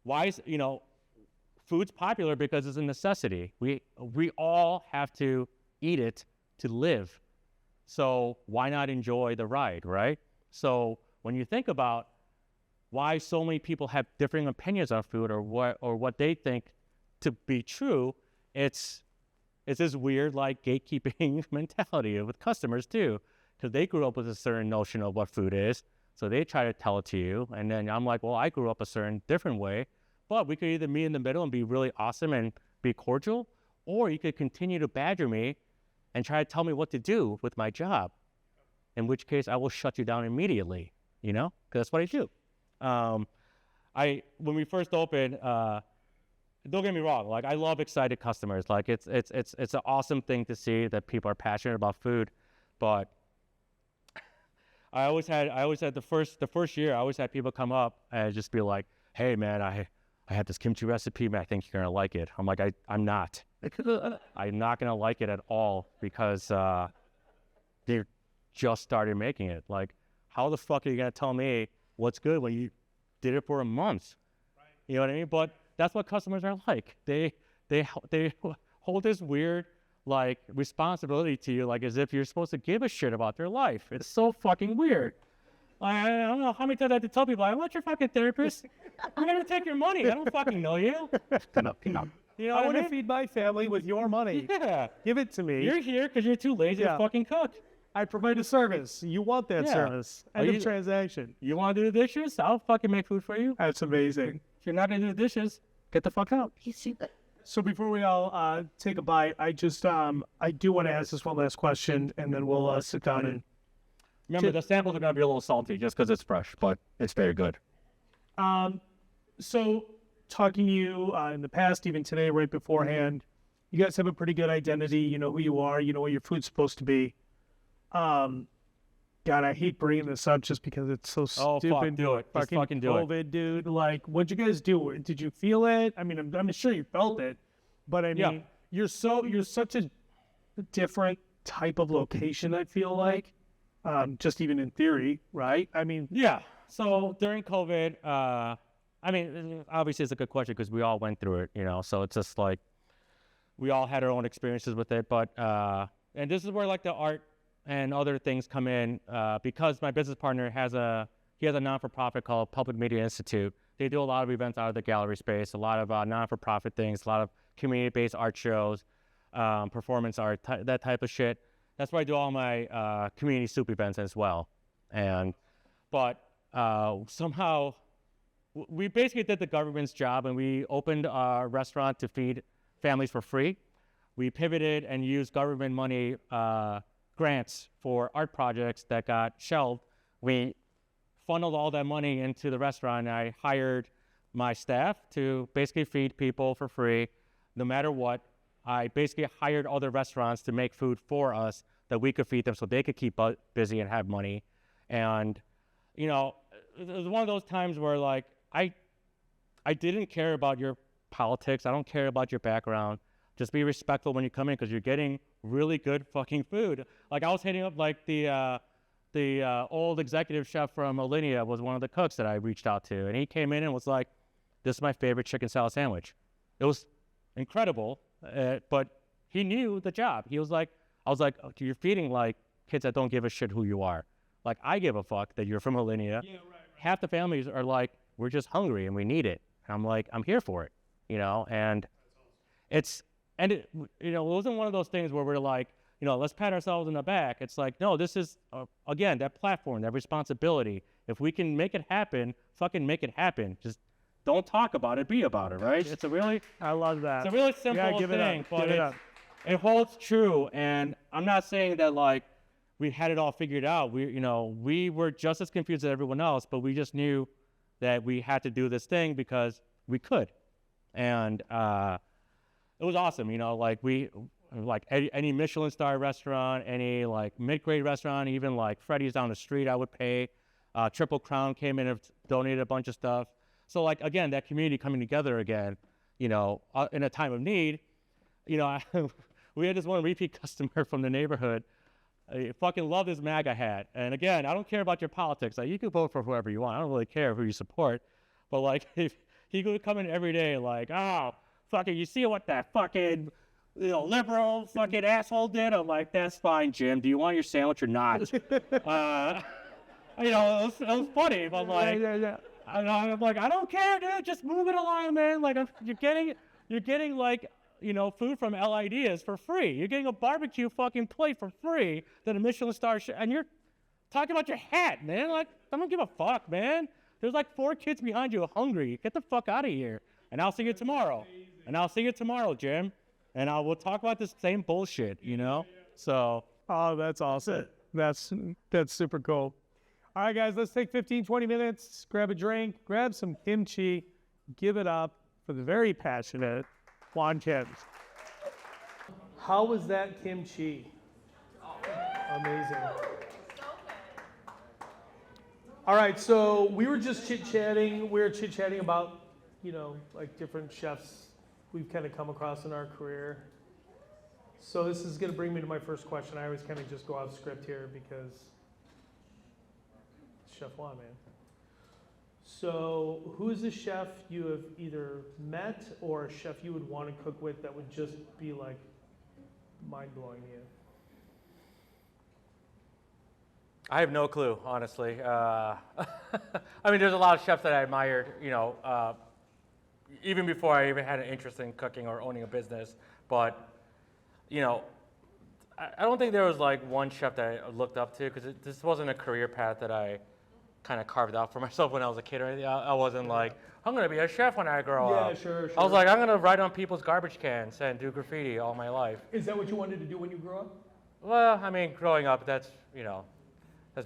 why is, you know, food's popular because it's a necessity. We all have to eat it to live. So why not enjoy the ride, right? So when you think about why so many people have differing opinions on food or what they think to be true, it's this weird like gatekeeping mentality with customers too, because they grew up with a certain notion of what food is. So they try to tell it to you. And then I'm like, well, I grew up a certain different way, but we could either meet in the middle and be really awesome and be cordial, or you could continue to badger me and try to tell me what to do with my job, in which case I will shut you down immediately, you know, because that's what I do. When we first opened, don't get me wrong, like I love excited customers. Like it's an awesome thing to see that people are passionate about food, but I always had the first year, I always had people come up and just be like, hey man, I have this kimchi recipe, man, I think you're gonna like it. I'm like, I'm not. I'm not gonna like it at all because they just started making it. Like, how the fuck are you gonna tell me what's good when you did it for a month? Right. You know what I mean? But that's what customers are like. They hold this weird like responsibility to you, like as if you're supposed to give a shit about their life. It's so fucking weird. I don't know how many times I have to tell people, I'm not your fucking therapist. I'm gonna take your money. I don't fucking know you. You know I want mean? to feed my family with your money. Yeah. Give it to me. You're here because you're too lazy to fucking cook. I provide a service. You want that service. End of transaction. You want to do the dishes? I'll fucking make food for you. That's amazing. If you're not going to do the dishes, get the fuck out. So before we all take a bite, I just I do want to ask this one last question, and then we'll sit down and... Remember, the samples are going to be a little salty just because it's fresh, but it's very good. So talking to you in the past, even today, right beforehand, you guys have a pretty good identity. You know who you are. You know what your food's supposed to be. God, I hate bringing this up just because it's so stupid. Oh, fuck, do it. Just fucking do COVID, it. dude. Like, what'd you guys do? Did you feel it? I mean, I'm sure you felt it, but I mean, you're such a different type of location, I feel like, just even in theory, right? I mean, yeah. So during COVID, I mean, obviously it's a good question because we all went through it, you know, so it's just like, we all had our own experiences with it, but, and this is where like the art and other things come in, because my business partner has a non-for-profit called Public Media Institute. They do a lot of events out of the gallery space, a lot of non-for-profit things, a lot of community-based art shows, performance art, that type of shit. That's where I do all my community soup events as well. But somehow, we basically did the government's job and we opened a restaurant to feed families for free. We pivoted and used government money grants for art projects that got shelved. We funneled all that money into the restaurant and I hired my staff to basically feed people for free, no matter what. I basically hired other restaurants to make food for us that we could feed them so they could keep busy and have money. And, you know, it was one of those times where like, I didn't care about your politics. I don't care about your background. Just be respectful when you come in because you're getting really good fucking food. Like I was hitting up like the old executive chef from Alinea was one of the cooks that I reached out to. And he came in and was like, this is my favorite chicken salad sandwich. It was incredible, but he knew the job. I was like, oh, you're feeding like kids that don't give a shit who you are. Like I give a fuck that you're from Alinea. Yeah, right. Half the families are like, we're just hungry and we need it. And I'm like, I'm here for it, you know? And it wasn't one of those things where we're like, you know, let's pat ourselves in the back. It's like, no, this is, again, that platform, that responsibility. If we can make it happen, fucking make it happen. Just don't talk about it, be about it, right? It's a really, I love that. It's a really simple thing, but it holds true. And I'm not saying that like we had it all figured out. We were just as confused as everyone else, but we just knew that we had to do this thing because we could. And it was awesome, you know, like like any Michelin star restaurant, any like mid-grade restaurant, even like Freddy's down the street, I would pay. Triple Crown came in and donated a bunch of stuff. So like, again, that community coming together again, in a time of need, we had this one repeat customer from the neighborhood. I fucking love this MAGA hat. And again, I don't care about your politics. Like, you can vote for whoever you want. I don't really care who you support. But like, if he could come in every day like, oh, fucking, you see what that fucking liberal fucking asshole did? I'm like, that's fine, Jim. Do you want your sandwich or not? It was funny, but like, I'm like, I don't care, dude. Just move it along, man. Like, you're getting like, food from L Ideas for free. You're getting a barbecue fucking plate for free than a Michelin star, and you're talking about your hat, man. Like, I don't give a fuck, man. There's like 4 kids behind you hungry. Get the fuck out of here. And I'll see you tomorrow. Jim. And we'll talk about this same bullshit, So. Oh, that's awesome. That's super cool. All right, guys, let's take 15, 20 minutes, grab a drink, grab some kimchi, give it up for the very passionate Juan Kims. How was that kimchi? Amazing. All right, so we were just chit-chatting. We were chit-chatting about, like different chefs we've kind of come across in our career. So this is going to bring me to my first question. I always kind of just go off script here because Chef Juan, man. So who is a chef you have either met or a chef you would want to cook with that would just be like mind-blowing to you? I have no clue, honestly. I mean, there's a lot of chefs that I admired, even before I even had an interest in cooking or owning a business. But, I don't think there was like one chef that I looked up to, because this wasn't a career path that I kind of carved out for myself when I was a kid or anything. I wasn't like, I'm going to be a chef when I grow up. Yeah, sure. I was like, I'm going to write on people's garbage cans and do graffiti all my life. Is that what you wanted to do when you grew up? Well, I mean, growing up, that's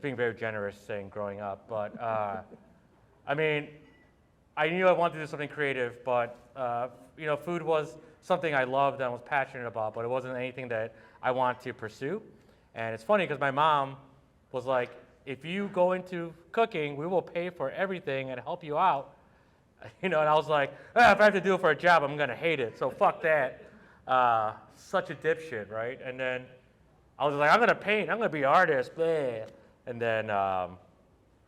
being very generous saying growing up. But, I mean, I knew I wanted to do something creative, but, food was something I loved and was passionate about, but it wasn't anything that I wanted to pursue. And it's funny because my mom was like, if you go into cooking, we will pay for everything and help you out. And I was like, if I have to do it for a job, I'm gonna hate it, so fuck that. Such a dipshit, right? And then I was like, I'm gonna paint, I'm gonna be an artist, bleh. And then,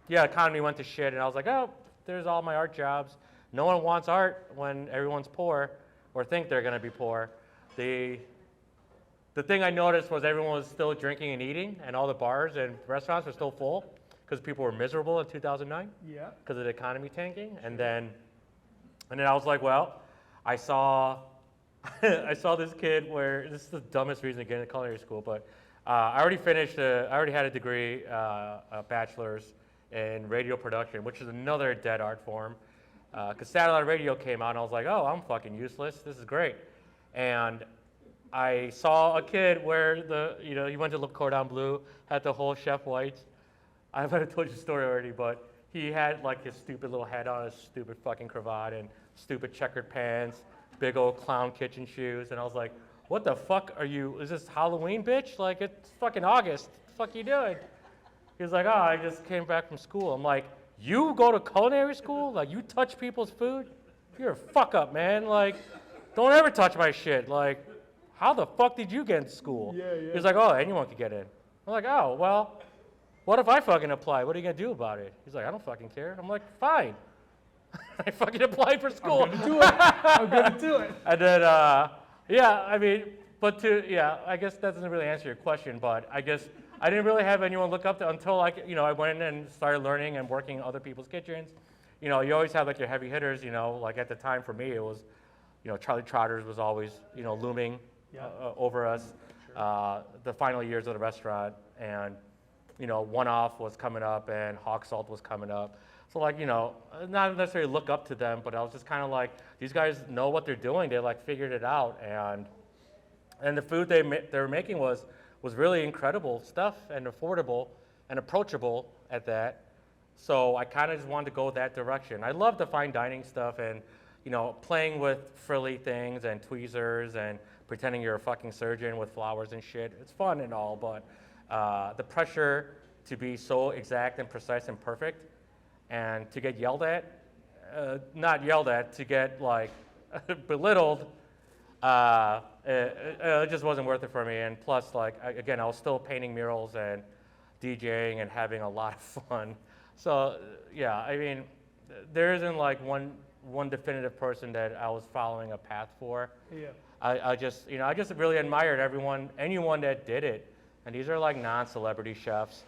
economy went to shit, and I was like, oh, there's all my art jobs. No one wants art when everyone's poor, or think they're gonna be poor. The thing I noticed was everyone was still drinking and eating, and all the bars and restaurants were still full because people were miserable in 2009. Yeah. Because of the economy tanking, and then I was like, well, I saw this kid where this is the dumbest reason to get into culinary school, but I already had a degree, a bachelor's in radio production, which is another dead art form. Because satellite radio came out, and I was like, oh, I'm fucking useless. This is great, and I saw a kid where he went to Le Cordon Bleu, had the whole Chef White. I might have told you the story already, but he had like his stupid little hat on, his stupid fucking cravat, and stupid checkered pants, big old clown kitchen shoes, and I was like, what the fuck are you, is this Halloween, bitch? Like, it's fucking August, what the fuck are you doing? He was like, oh, I just came back from school. I'm like, you go to culinary school? Like, you touch people's food? You're a fuck up, man. Like, don't ever touch my shit. Like, how the fuck did you get into school? Yeah. He's like, oh, anyone could get in. I'm like, oh, well, what if I fucking apply? What are you going to do about it? He's like, I don't fucking care. I'm like, fine. I fucking applied for school. I'm gonna do it. And then, I guess that doesn't really answer your question, but I guess I didn't really have anyone look up to until I went in and started learning and working in other people's kitchens. You always have like your heavy hitters, like at the time for me, it was, Charlie Trotters was always, looming over us, the final years of the restaurant, and, One Off was coming up and Hawk Salt was coming up. So not necessarily look up to them, but I was just kind of like, these guys know what they're doing. They figured it out, and the food they were making was really incredible stuff and affordable and approachable at that. So I kind of just wanted to go that direction. I love the fine dining stuff and, playing with frilly things and tweezers and pretending you're a fucking surgeon with flowers and shit. It's fun and all, but the pressure to be so exact and precise and perfect, and to get yelled at, not yelled at, to get like belittled, it just wasn't worth it for me. And plus, like, again, I was still painting murals and DJing and having a lot of fun. So yeah, I mean, there isn't like one definitive person that I was following a path for. Yeah. I just really admired anyone that did it. And these are like non-celebrity chefs.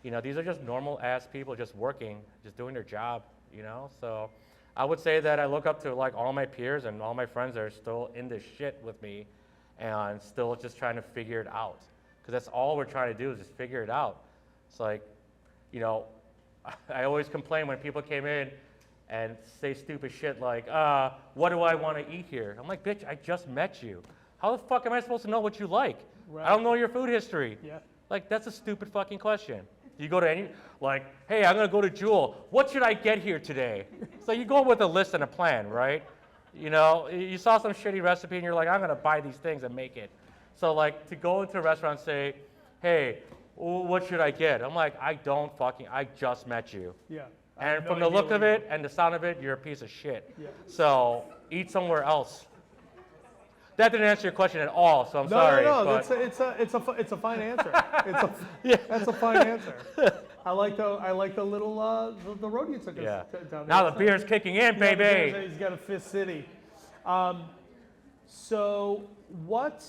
These are just normal ass people just working, just doing their job, So I would say that I look up to like all my peers and all my friends that are still in this shit with me and still just trying to figure it out. Because that's all we're trying to do is just figure it out. It's like, I always complain when people came in and say stupid shit like, what do I want to eat here? I'm like, bitch, I just met you. How the fuck am I supposed to know what you like? Right. I don't know your food history. Yeah. Like, that's a stupid fucking question. You go to hey, I'm gonna go to Jewel. What should I get here today? So you go with a list and a plan, right? You saw some shitty recipe and you're like, I'm gonna buy these things and make it. So like, to go into a restaurant and say, hey, what should I get? I'm like, I just met you. Yeah. And from the look of it and the sound of it, you're a piece of shit. Yeah. So eat somewhere else. That didn't answer your question at all, so I'm sorry. No. But It's a fine answer. That's a fine answer. I like the little the road you took us down. Now the beer's kicking in, baby. He's got a Fifth City. So what?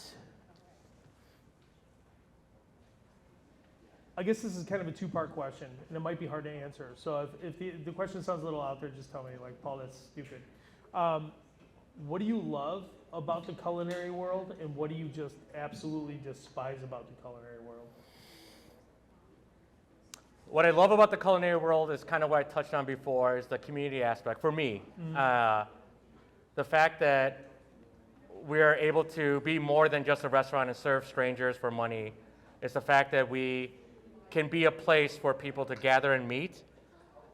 I guess this is kind of a two-part question, and it might be hard to answer. So if the question sounds a little out there, just tell me, like, Paul, that's stupid. What do you love about the culinary world, and what do you just absolutely despise about the culinary world? What I love about the culinary world is kind of what I touched on before, is the community aspect. For me, the fact that we are able to be more than just a restaurant and serve strangers for money. It's the fact that we can be a place for people to gather and meet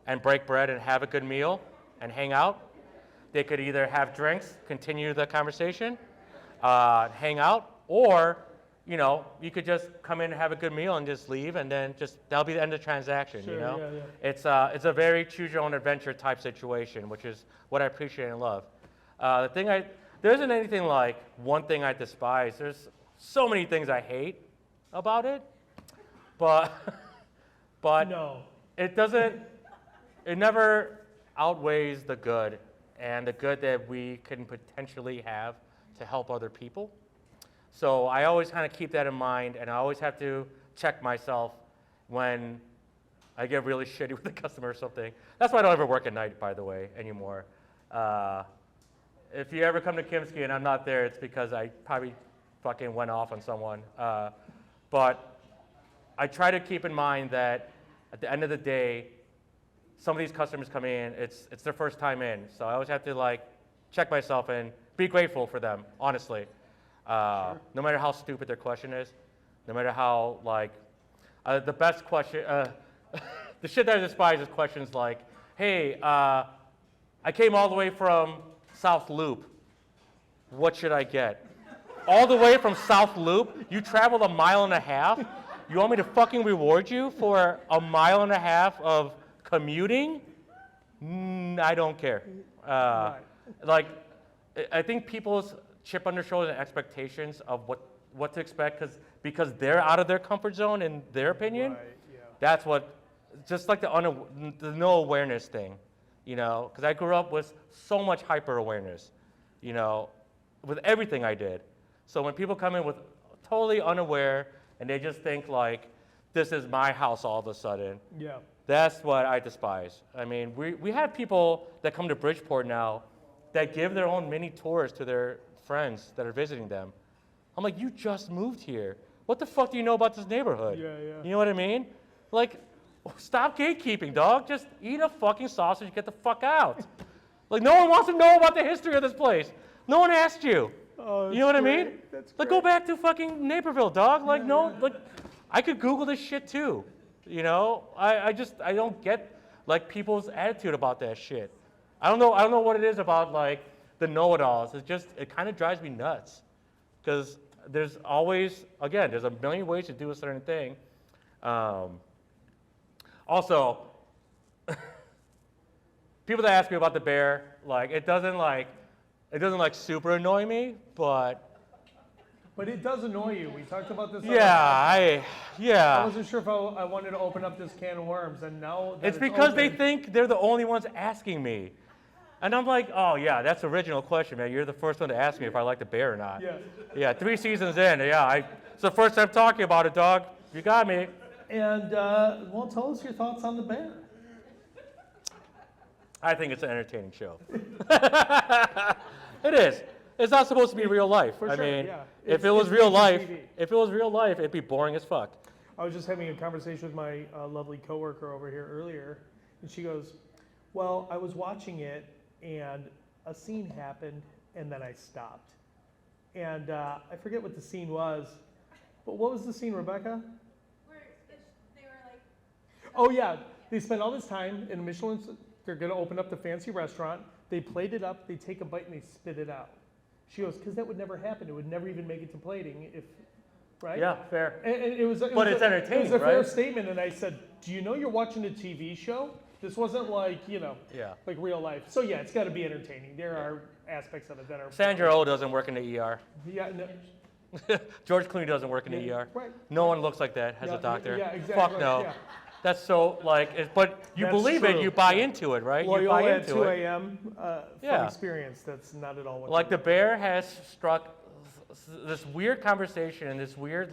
and break bread and have a good meal and hang out. They could either have drinks, continue the conversation, hang out, or you could just come in and have a good meal and just leave, and then that'll be the end of the transaction. Sure, yeah. It's a very choose your own adventure type situation, which is what I appreciate and love. There isn't anything like one thing I despise. There's so many things I hate about it, but No. it never outweighs the good, and the good that we can potentially have to help other people. So I always kind of keep that in mind, and I always have to check myself when I get really shitty with the customer or something. That's why I don't ever work at night, by the way, anymore. If you ever come to Kimski and I'm not there, it's because I probably fucking went off on someone. But I try to keep in mind that at the end of the day, some of these customers come in, it's their first time in. So I always have to check myself and be grateful for them, honestly. Sure. No matter how stupid their question is, no matter how the best question, the shit that I despise is questions like, hey, I came all the way from South Loop. What should I get? All the way from South Loop? You traveled 1.5 miles? You want me to fucking reward you for 1.5 miles of commuting? I don't care. Right. I think people's chip on their shoulders and expectations of what to expect because they're out of their comfort zone in their opinion. Right, yeah. That's what, just like the no awareness thing, because I grew up with so much hyper awareness, with everything I did. So when people come in with totally unaware and they just think this is my house all of a sudden, Yeah. that's what I despise. I mean, we have people that come to Bridgeport now that give their own mini tours to their friends that are visiting them. I'm like, you just moved here. What the fuck do you know about this neighborhood? Yeah. You know what I mean? Stop gatekeeping, dog. Just eat a fucking sausage and get the fuck out. No one wants to know about the history of this place. No one asked you. Oh, You know what I mean? That's Go back to fucking Naperville, dog. I could Google this shit too. I don't get people's attitude about that shit. I don't know what it is about the know-it-alls. It kind of drives me nuts. because there's always, again, there's a million ways to do a certain thing. Also, people that ask me about the bear, like it doesn't super annoy me, but it does annoy you. We talked about this. I wasn't sure if I wanted to open up this can of worms, and now that it's because open, they think they're the only ones asking me. And I'm like, oh yeah, that's an original question, man. You're the first one to ask me if I like the bear or not. Yeah. Yeah, 3 seasons in, it's the first time talking about it, dog. You got me. And well, tell us your thoughts on the bear. I think it's an entertaining show. It is. It's not supposed to be real life. For I sure, mean, yeah. if It's it was real life, TV. it'd be boring as fuck. I was just having a conversation with my lovely coworker over here earlier, and she goes, "Well, I was watching it, and a scene happened, and then I stopped, and I forget what the scene was, but what was the scene, Rebecca?" Where they were like, Oh yeah, they spent all this time in a Michelin. They're going to open up the fancy restaurant. They plate it up. They take a bite and they spit it out. She goes, because that would never happen. It would never even make it to plating, right? Yeah, fair. And it was. But it's entertaining, It was a fair right? statement, and I said, do you know you're watching a TV show? This wasn't like like real life. So yeah, it's got to be entertaining. There are aspects of it that are. Sandra Oh doesn't work in the ER. Yeah. No, George Clooney doesn't work in the ER. right. No one looks like that as Yeah, a doctor. yeah, exactly, Fuck no. yeah. That's so but you That's believe it, true, you buy yeah. into it, right? You Loyola buy at into 2 it. a.m. Fun Yeah. experience. That's not at all what. Like the bear has struck this weird conversation and this weird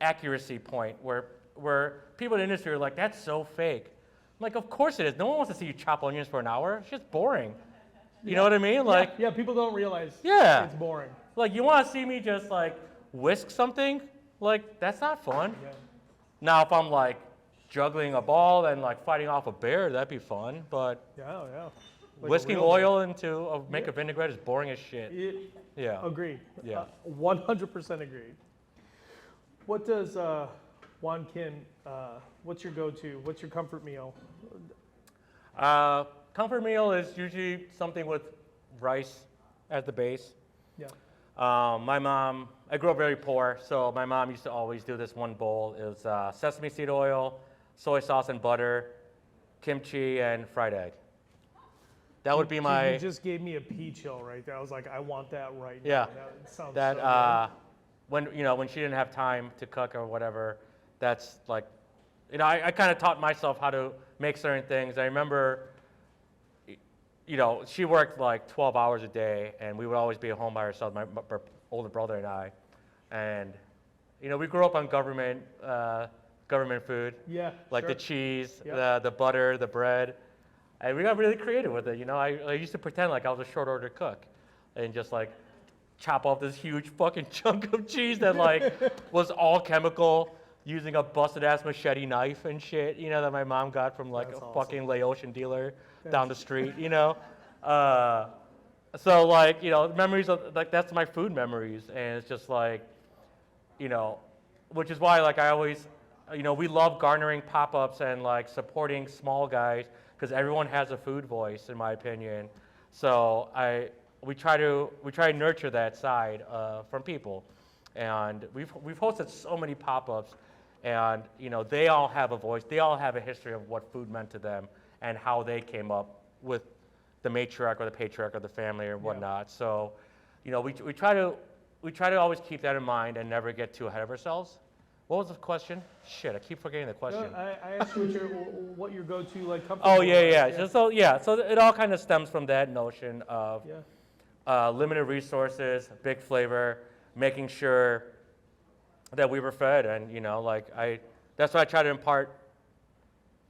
accuracy point where people in the industry are like, that's so fake. I'm like, of course it is. No one wants to see you chop onions for an hour. It's just boring. You know what I mean? Like, yeah, people don't realize. Yeah. It's boring. like you want to see me just whisk something? Like, that's not fun. Yeah. Now, if I'm juggling a ball and fighting off a bear, that'd be fun. But Yeah. Like a whisking real oil into make a vinaigrette is boring as shit. Yeah. Agreed. Yeah. 100% agreed. What does Juan Kin? What's your go-to? What's your comfort meal? Comfort meal is usually something with rice as the base. Yeah. I grew up very poor, so my mom used to always do this one bowl. It was sesame seed oil, soy sauce and butter, kimchi, and fried egg. That would be my. You just gave me a pea chill right there. I was like, I want that right Yeah. now. That sounds That so when she didn't have time to cook or whatever, that's I kind of taught myself how to make certain things. I remember, she worked 12 hours a day, and we would always be at home by ourselves, my older brother and I, and we grew up on government food, good. Yeah. the sure. cheese, Yep. the butter, the bread, and we got really creative with it. I used to pretend like I was a short order cook, and just chop off this huge fucking chunk of cheese that was all chemical, using a busted ass machete knife and shit, that my mom got from That's a awesome. fucking Laotian dealer down the street, So memories of that's my food memories, and it's just which is why I always, we love garnering pop-ups and supporting small guys because everyone has a food voice, in my opinion. So we try to nurture that side from people, and we've hosted so many pop-ups, and they all have a voice, they all have a history of what food meant to them and how they came up with the matriarch or the patriarch of the family or whatnot. So we try to always keep that in mind and never get too ahead of ourselves. What was the question? Shit, I keep forgetting the question. No, I asked you what your go-to comfort Oh meal is. yeah. So it all kind of stems from that notion of limited resources, big flavor, making sure that we were fed, and that's what I try to impart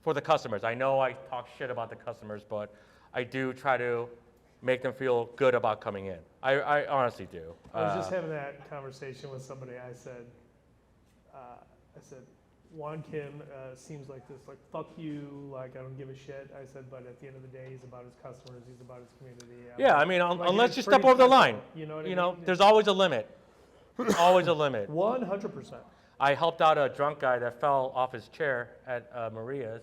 for the customers. I know I talk shit about the customers, but I do try to make them feel good about coming in. I honestly do. I was just having that conversation with somebody. I said, Juan Kim seems like this, fuck you, I don't give a shit. I said, but at the end of the day, he's about his customers, he's about his community. Yeah, I mean, unless it's you step pretty over the simple, line. You know what I mean? There's always a limit. Always a limit. 100%. I helped out a drunk guy that fell off his chair at Maria's.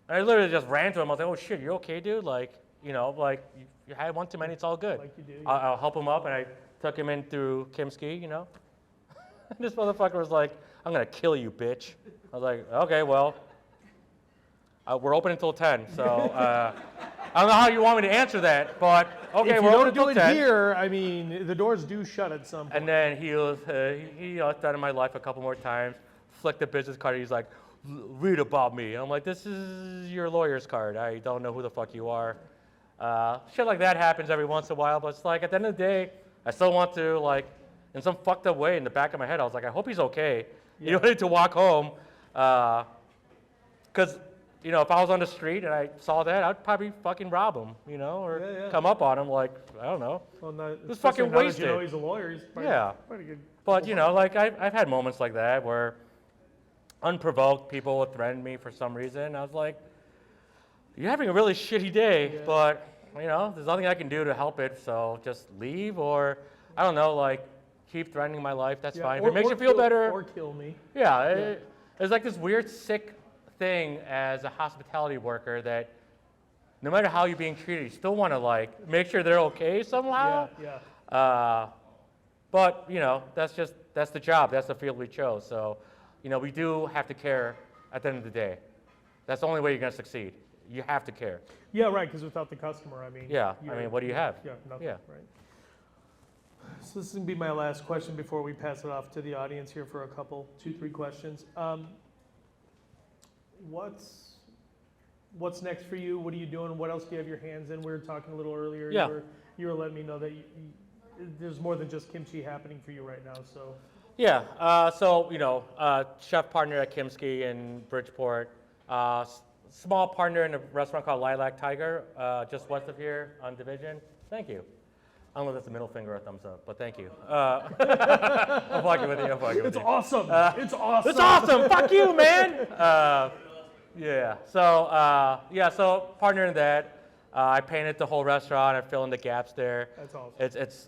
And I literally just ran to him. I was like, oh shit, you okay, dude? You had one too many, it's all good. Like you do. I'll help him up, and I took him in through Kimski, you know. This motherfucker was like, I'm gonna kill you, bitch. I was like, okay, well, we're open until 10, so I don't know how you want me to answer that, but okay, If we're you open don't do until it 10. here, I mean, the doors do shut at some point. And then he threatened my life a couple more times, flicked the business card, he's like, read about me. I'm like, this is your lawyer's card. I don't know who the fuck you are. Shit like that happens every once in a while, but it's like, at the end of the day, I still want to, like, in some fucked up way in the back of my head, I was like, I hope he's okay. Yeah. You don't need to walk home. Because, you know, if I was on the street and I saw that, I'd probably fucking rob him, you know, or Yeah. come up on him like, I don't know. Well, no, Just especially fucking now that wasted. You know he's a lawyer. He's probably, Yeah. Pretty good. But, you know, like, I've had moments like that where unprovoked people would threaten me for some reason. I was like, you're having a really shitty day, but, you know, there's nothing I can do to help it, so just leave or, I don't know, like, keep threatening my life, that's fine. If it makes you feel better. Or kill me. Yeah, it's like this weird, sick thing as a hospitality worker that no matter how you're being treated, you still want to, like, make sure they're okay somehow. Yeah. But, you know, that's the job. That's the field we chose. So, you know, we do have to care at the end of the day. That's the only way you're going to succeed. You have to care. Yeah, right, because without the customer, I mean. Yeah, I mean, what do you have? Yeah, nothing, Yeah. right. So this is going to be my last question before we pass it off to the audience here for a couple, 2-3 questions. What's next for you? What are you doing? What else do you have your hands in? We were talking a little earlier. Yeah. You were letting me know that there's more than just kimchi happening for you right now, so. Yeah, so, you know, chef partner at Kimski in Bridgeport, small partner in a restaurant called Lilac Tiger, just west of here on Division. Thank you. I don't know if that's a middle finger or a thumbs up, but thank you. I'm fucking with you. It's awesome. It's awesome. It's awesome. Fuck you, man. Yeah. So partner in that. I painted the whole restaurant. I fill in the gaps there. That's awesome.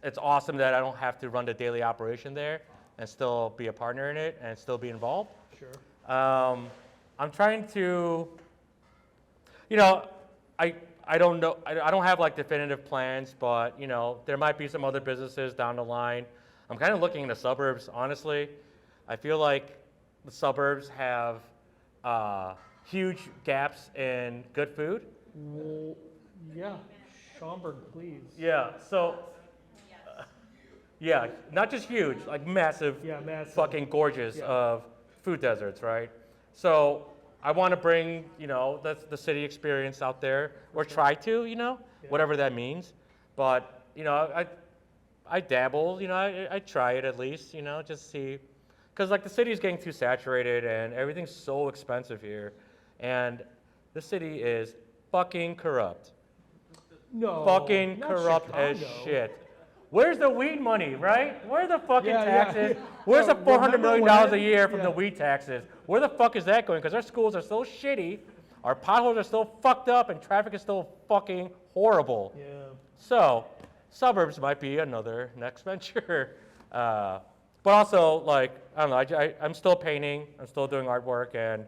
It's awesome that I don't have to run the daily operation there and still be a partner in it and still be involved. Sure. I'm trying to, you know, I don't know. I don't have like definitive plans, but you know, there might be some other businesses down the line. I'm kind of looking in the suburbs, honestly. I feel like the suburbs have huge gaps in good food. Well, yeah. Schaumburg, please. Yeah. So. Yeah, not just huge, like massive, Massive. fucking gorgeous of food deserts, right? So I want to bring, you know, the city experience out there, or try to, you know, whatever that means. But, you know, I dabble, you know, I try it at least, you know, just see. Because, like, the city is getting too saturated and everything's so expensive here. And the city is fucking corrupt. No. Fucking not corrupt as Chicago. shit. Where's the weed money, right? Where are the fucking Yeah, yeah. taxes? Where's the $400 million Remember a year when- from the weed taxes? Where the fuck is that going? Because our schools are so shitty, our potholes are still fucked up, and traffic is still fucking horrible. Yeah. So, suburbs might be another next venture. But also, like, I don't know, I'm still painting, I'm still doing artwork and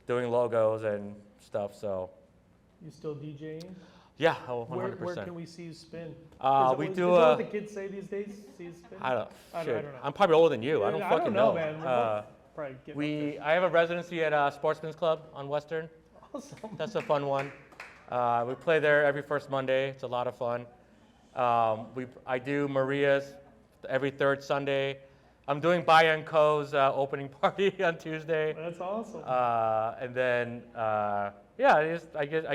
doing logos and stuff, so. You still DJing? Yeah, 100%. Where can we see you spin? We is do that what the kids say these days? See you spin? I don't know. know. I'm probably older than you. I don't Yeah, fucking know. man. We're both probably getting up I have a residency at Sportsman's Club on Western. there. Awesome. That's a fun one. We play there every first Monday. It's a lot of fun. I do Maria's every third Sunday. I'm doing Baya & Co.'s opening party on Tuesday. That's awesome. And then, I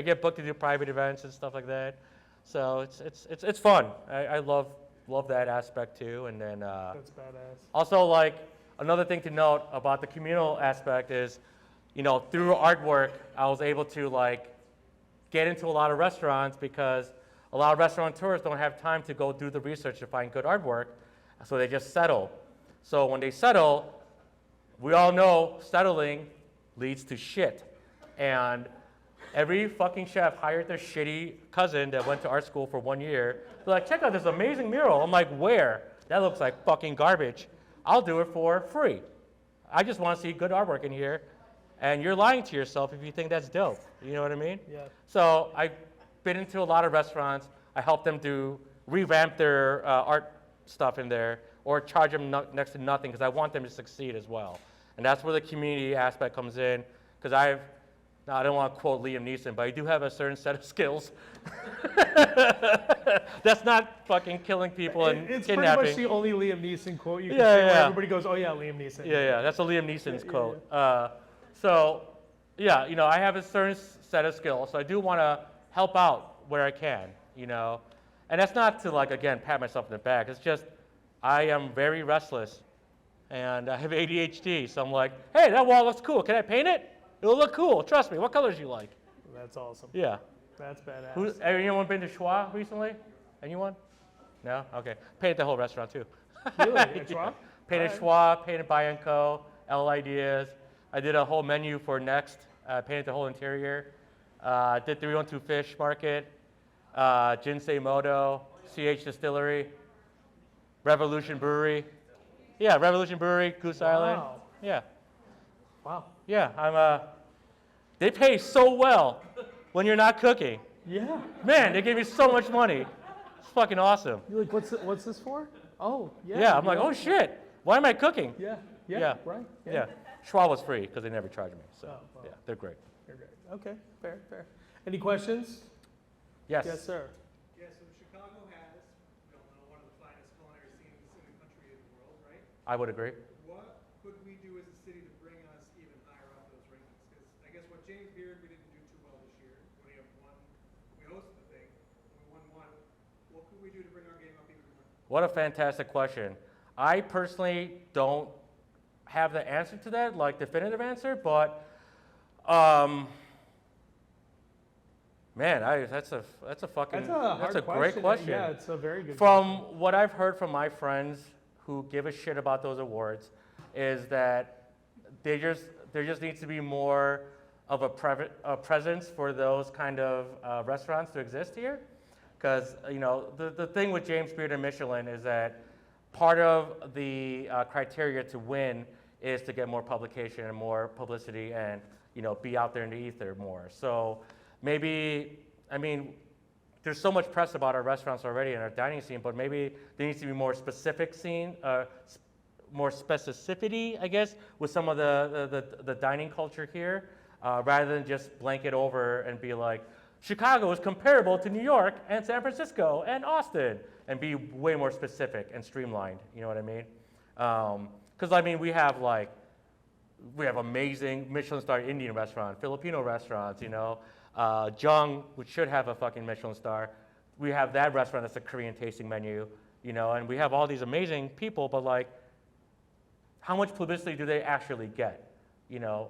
get booked to do private events and stuff like that. So it's fun. I love that aspect too. And then That's badass. also, like, another thing to note about the communal aspect is, you know, through artwork, I was able to, like, get into a lot of restaurants because a lot of restaurateurs don't have time to go do the research to find good artwork, so they just settle. So when they settle, we all know settling leads to shit. And every fucking chef hired their shitty cousin that went to art school for 1 year. They're like, check out this amazing mural. I'm like, where? That looks like fucking garbage. I'll do it for free. I just want to see good artwork in here. And you're lying to yourself if you think that's dope. You know what I mean? Yeah. So I've been into a lot of restaurants. I help them revamp their art stuff in there or charge them next to nothing because I want them to succeed as well. And that's where the community aspect comes in because now I don't want to quote Liam Neeson, but I do have a certain set of skills. That's not fucking killing people and It's kidnapping. pretty much the only Liam Neeson quote you can Yeah, say where yeah. everybody goes, oh yeah, Liam Neeson. Yeah, that's a Liam Neeson's Yeah, quote. So, yeah, you know, I have a certain set of skills, so I do want to help out where I can, you know. And that's not to, like, again, pat myself in the back. It's just I am very restless, and I have ADHD, so I'm like, hey, that wall looks cool. Can I paint it? It'll look cool. Trust me. What colors you like? That's awesome. Yeah. That's badass. Anyone been to Schwa recently? Anyone? No? Okay. Painted the whole restaurant, too. Really? Yeah. At Schwa? Painted Schwa, painted By & Co., L Ideas. I did a whole menu for Next. Painted the whole interior. Did 312 Fish Market, Jinsei Moto, CH Distillery, Revolution Brewery. Yeah, Revolution Brewery, Goose Island. Wow. Yeah. Wow. Yeah, they pay so well when you're not cooking. Yeah. Man, they give me so much money. It's fucking awesome. You're like, what's this for? Oh, yeah. Yeah, I'm like, oh shit, why am I cooking? Yeah. Yeah. Right. Yeah. Schwa was free because they never charged me. So, Oh, wow. yeah, they're great. You're great. Okay. Fair. Any questions? Yes. Yes, sir. Yeah, so Chicago has, one of the finest culinary scenes in the country and the world, right? I would agree. What could we do as a city to bring us even higher up those rankings? Because I guess what James Beard, we didn't do too well this year. We have one, we hosted the thing, we won one. What could we do to bring our game up even more? What a fantastic question. I personally don't have the answer to that, like definitive answer, but man, that's a fucking That's a hard great question. Yeah, it's a very good From question. what I've heard from my friends who give a shit about those awards, is that there just needs to be more of a presence for those kind of restaurants to exist here, because the thing with James Beard and Michelin is that part of the criteria to win is to get more publication and more publicity and be out there in the ether more. So maybe, I mean, there's so much press about our restaurants already and our dining scene, but maybe there needs to be more specific scene, more specificity, I guess, with some of the dining culture here, rather than just blanket over and be like, Chicago is comparable to New York and San Francisco and Austin, and be way more specific and streamlined. You know what I mean? Because I mean, we have amazing Michelin-star Indian restaurant, Filipino restaurants. Jung, which should have a fucking Michelin star. We have that restaurant that's a Korean tasting menu. And we have all these amazing people, but like, how much publicity do they actually get?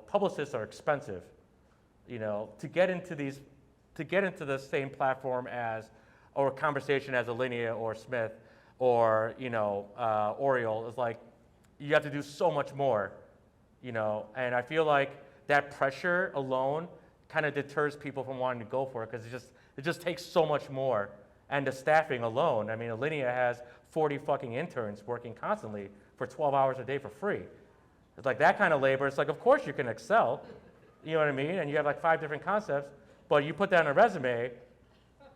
Publicists are expensive. To get into the same platform as, or conversation as Alinea or Smith or Oriole is like, you have to do so much more, and I feel like that pressure alone kind of deters people from wanting to go for it, because it just takes so much more. And the staffing alone, I mean, Alinea has 40 fucking interns working constantly for 12 hours a day for free. It's like that kind of labor. It's like, of course you can excel, you know what I mean? And you have like 5 different concepts, but you put that on a resume,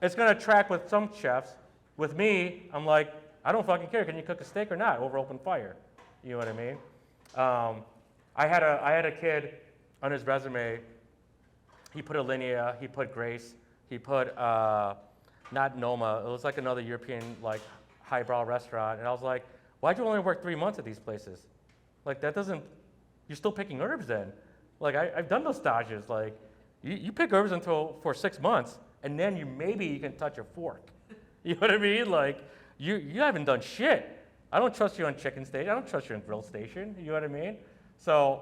it's gonna track with some chefs. With me, I'm like, I don't fucking care. Can you cook a steak or not over open fire? You know what I mean? I had a kid on his resume. He put Alinea, he put Grace, he put not Noma. It was like another European like highbrow restaurant, and I was like, why'd you only work 3 months at these places? Like that doesn't. You're still picking herbs then. Like I've done those stages. Like you pick herbs for 6 months, and then maybe you can touch a fork. You know what I mean? Like you haven't done shit. I don't trust you on chicken station. I don't trust you on grill station. You know what I mean? So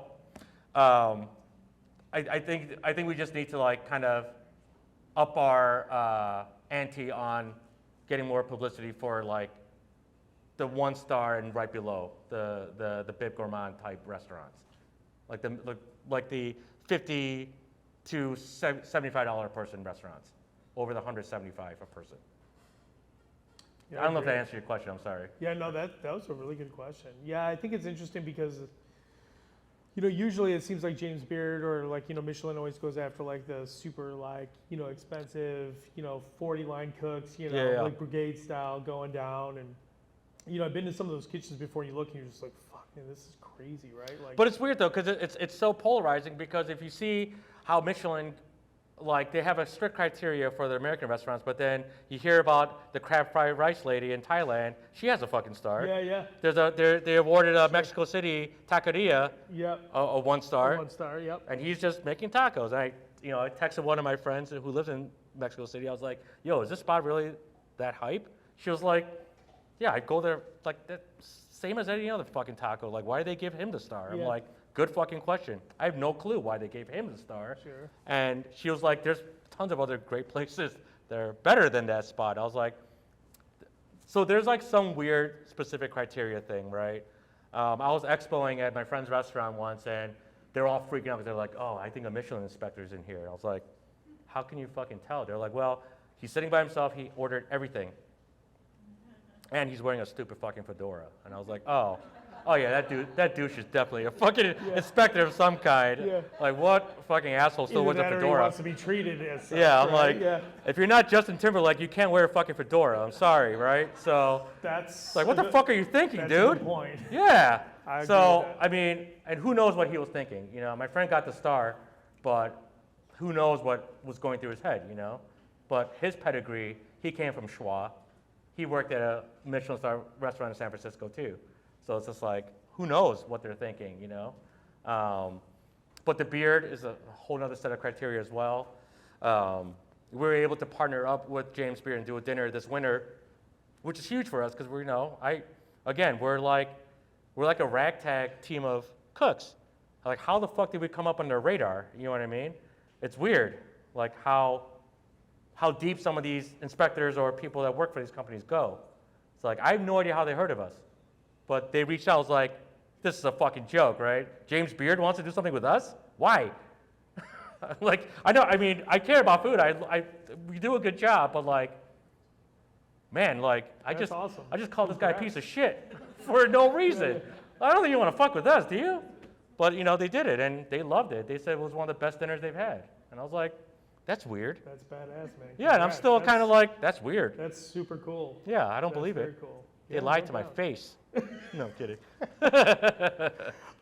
I think we just need to like kind of up our ante on getting more publicity for like the 1 star and right below the Bib Gourmand type restaurants, like the $50 to $75 a person restaurants, over the $175 a person. Yeah, I don't know if agree. that answered your question. I'm sorry. Yeah, no, that was a really good question. Yeah, I think it's interesting because, usually it seems like James Beard or like, Michelin always goes after like the super like, expensive, 40 line cooks, Yeah. like brigade style going down. And I've been in some of those kitchens before. And you look and you're just like, fuck, man, this is crazy, right? Like, But it's weird though, because it's so polarizing. Because if you see how Michelin, like they have a strict criteria for their American restaurants, but then you hear about the crab fried rice lady in Thailand. She has a fucking star. yeah. They awarded Mexico City taqueria Yep. a 1 star. 1 star. Yep. And he's just making tacos. I texted one of my friends who lives in Mexico City. I was like, "Yo, is this spot really that hype?" She was like, "Yeah, I'd go there like that, same as any other fucking taco. Like, why did they give him the star?" I'm Yeah. like, "Good fucking question. I have no clue why they gave him the star." Sure. And she was like, "There's tons of other great places that are better than that spot." I was like, "So there's like some weird specific criteria thing, right?" I was expoing at my friend's restaurant once, and they're all freaking out because they're like, "Oh, I think a Michelin inspector's in here." I was like, "How can you fucking tell?" They're like, "Well, he's sitting by himself. He ordered everything, and he's wearing a stupid fucking fedora." And I was like, "Oh yeah, that douche is definitely a fucking inspector of some kind. Yeah. Like, what fucking asshole still wears a Either that or he fedora?" wants to be treated as such, Yeah, I'm right? like, yeah. if you're not Justin Timberlake, you can't wear a fucking fedora. I'm sorry, right? So, That's like, what the fuck are you thinking, that's a dude? good point. Yeah. I agree So, with that. I mean, and who knows what he was thinking? My friend got the star, but who knows what was going through his head, But his pedigree, he came from Schwa. He worked at a Michelin star restaurant in San Francisco too. So it's just like, who knows what they're thinking, But the beard is a whole other set of criteria as well. We were able to partner up with James Beard and do a dinner this winter, which is huge for us because we're like a ragtag team of cooks. Like, how the fuck did we come up on their radar? You know what I mean? It's weird, like how deep some of these inspectors or people that work for these companies go. It's like, I have no idea how they heard of us. But they reached out, I was like, this is a fucking joke, right? James Beard wants to do something with us? Why? Like, I care about food. We do a good job, but like, man, like, I That's just awesome. called this guy a piece of shit for no reason. I don't think you want to fuck with us, do you? But, they did it, and they loved it. They said it was one of the best dinners they've had. And I was like, that's weird. That's badass, man. Yeah, and I'm Congrats. still That's- kind of like, that's weird. That's super cool. Yeah, I don't That's believe very it. Cool. They Yeah, lied no to my doubt. face. No, I'm kidding.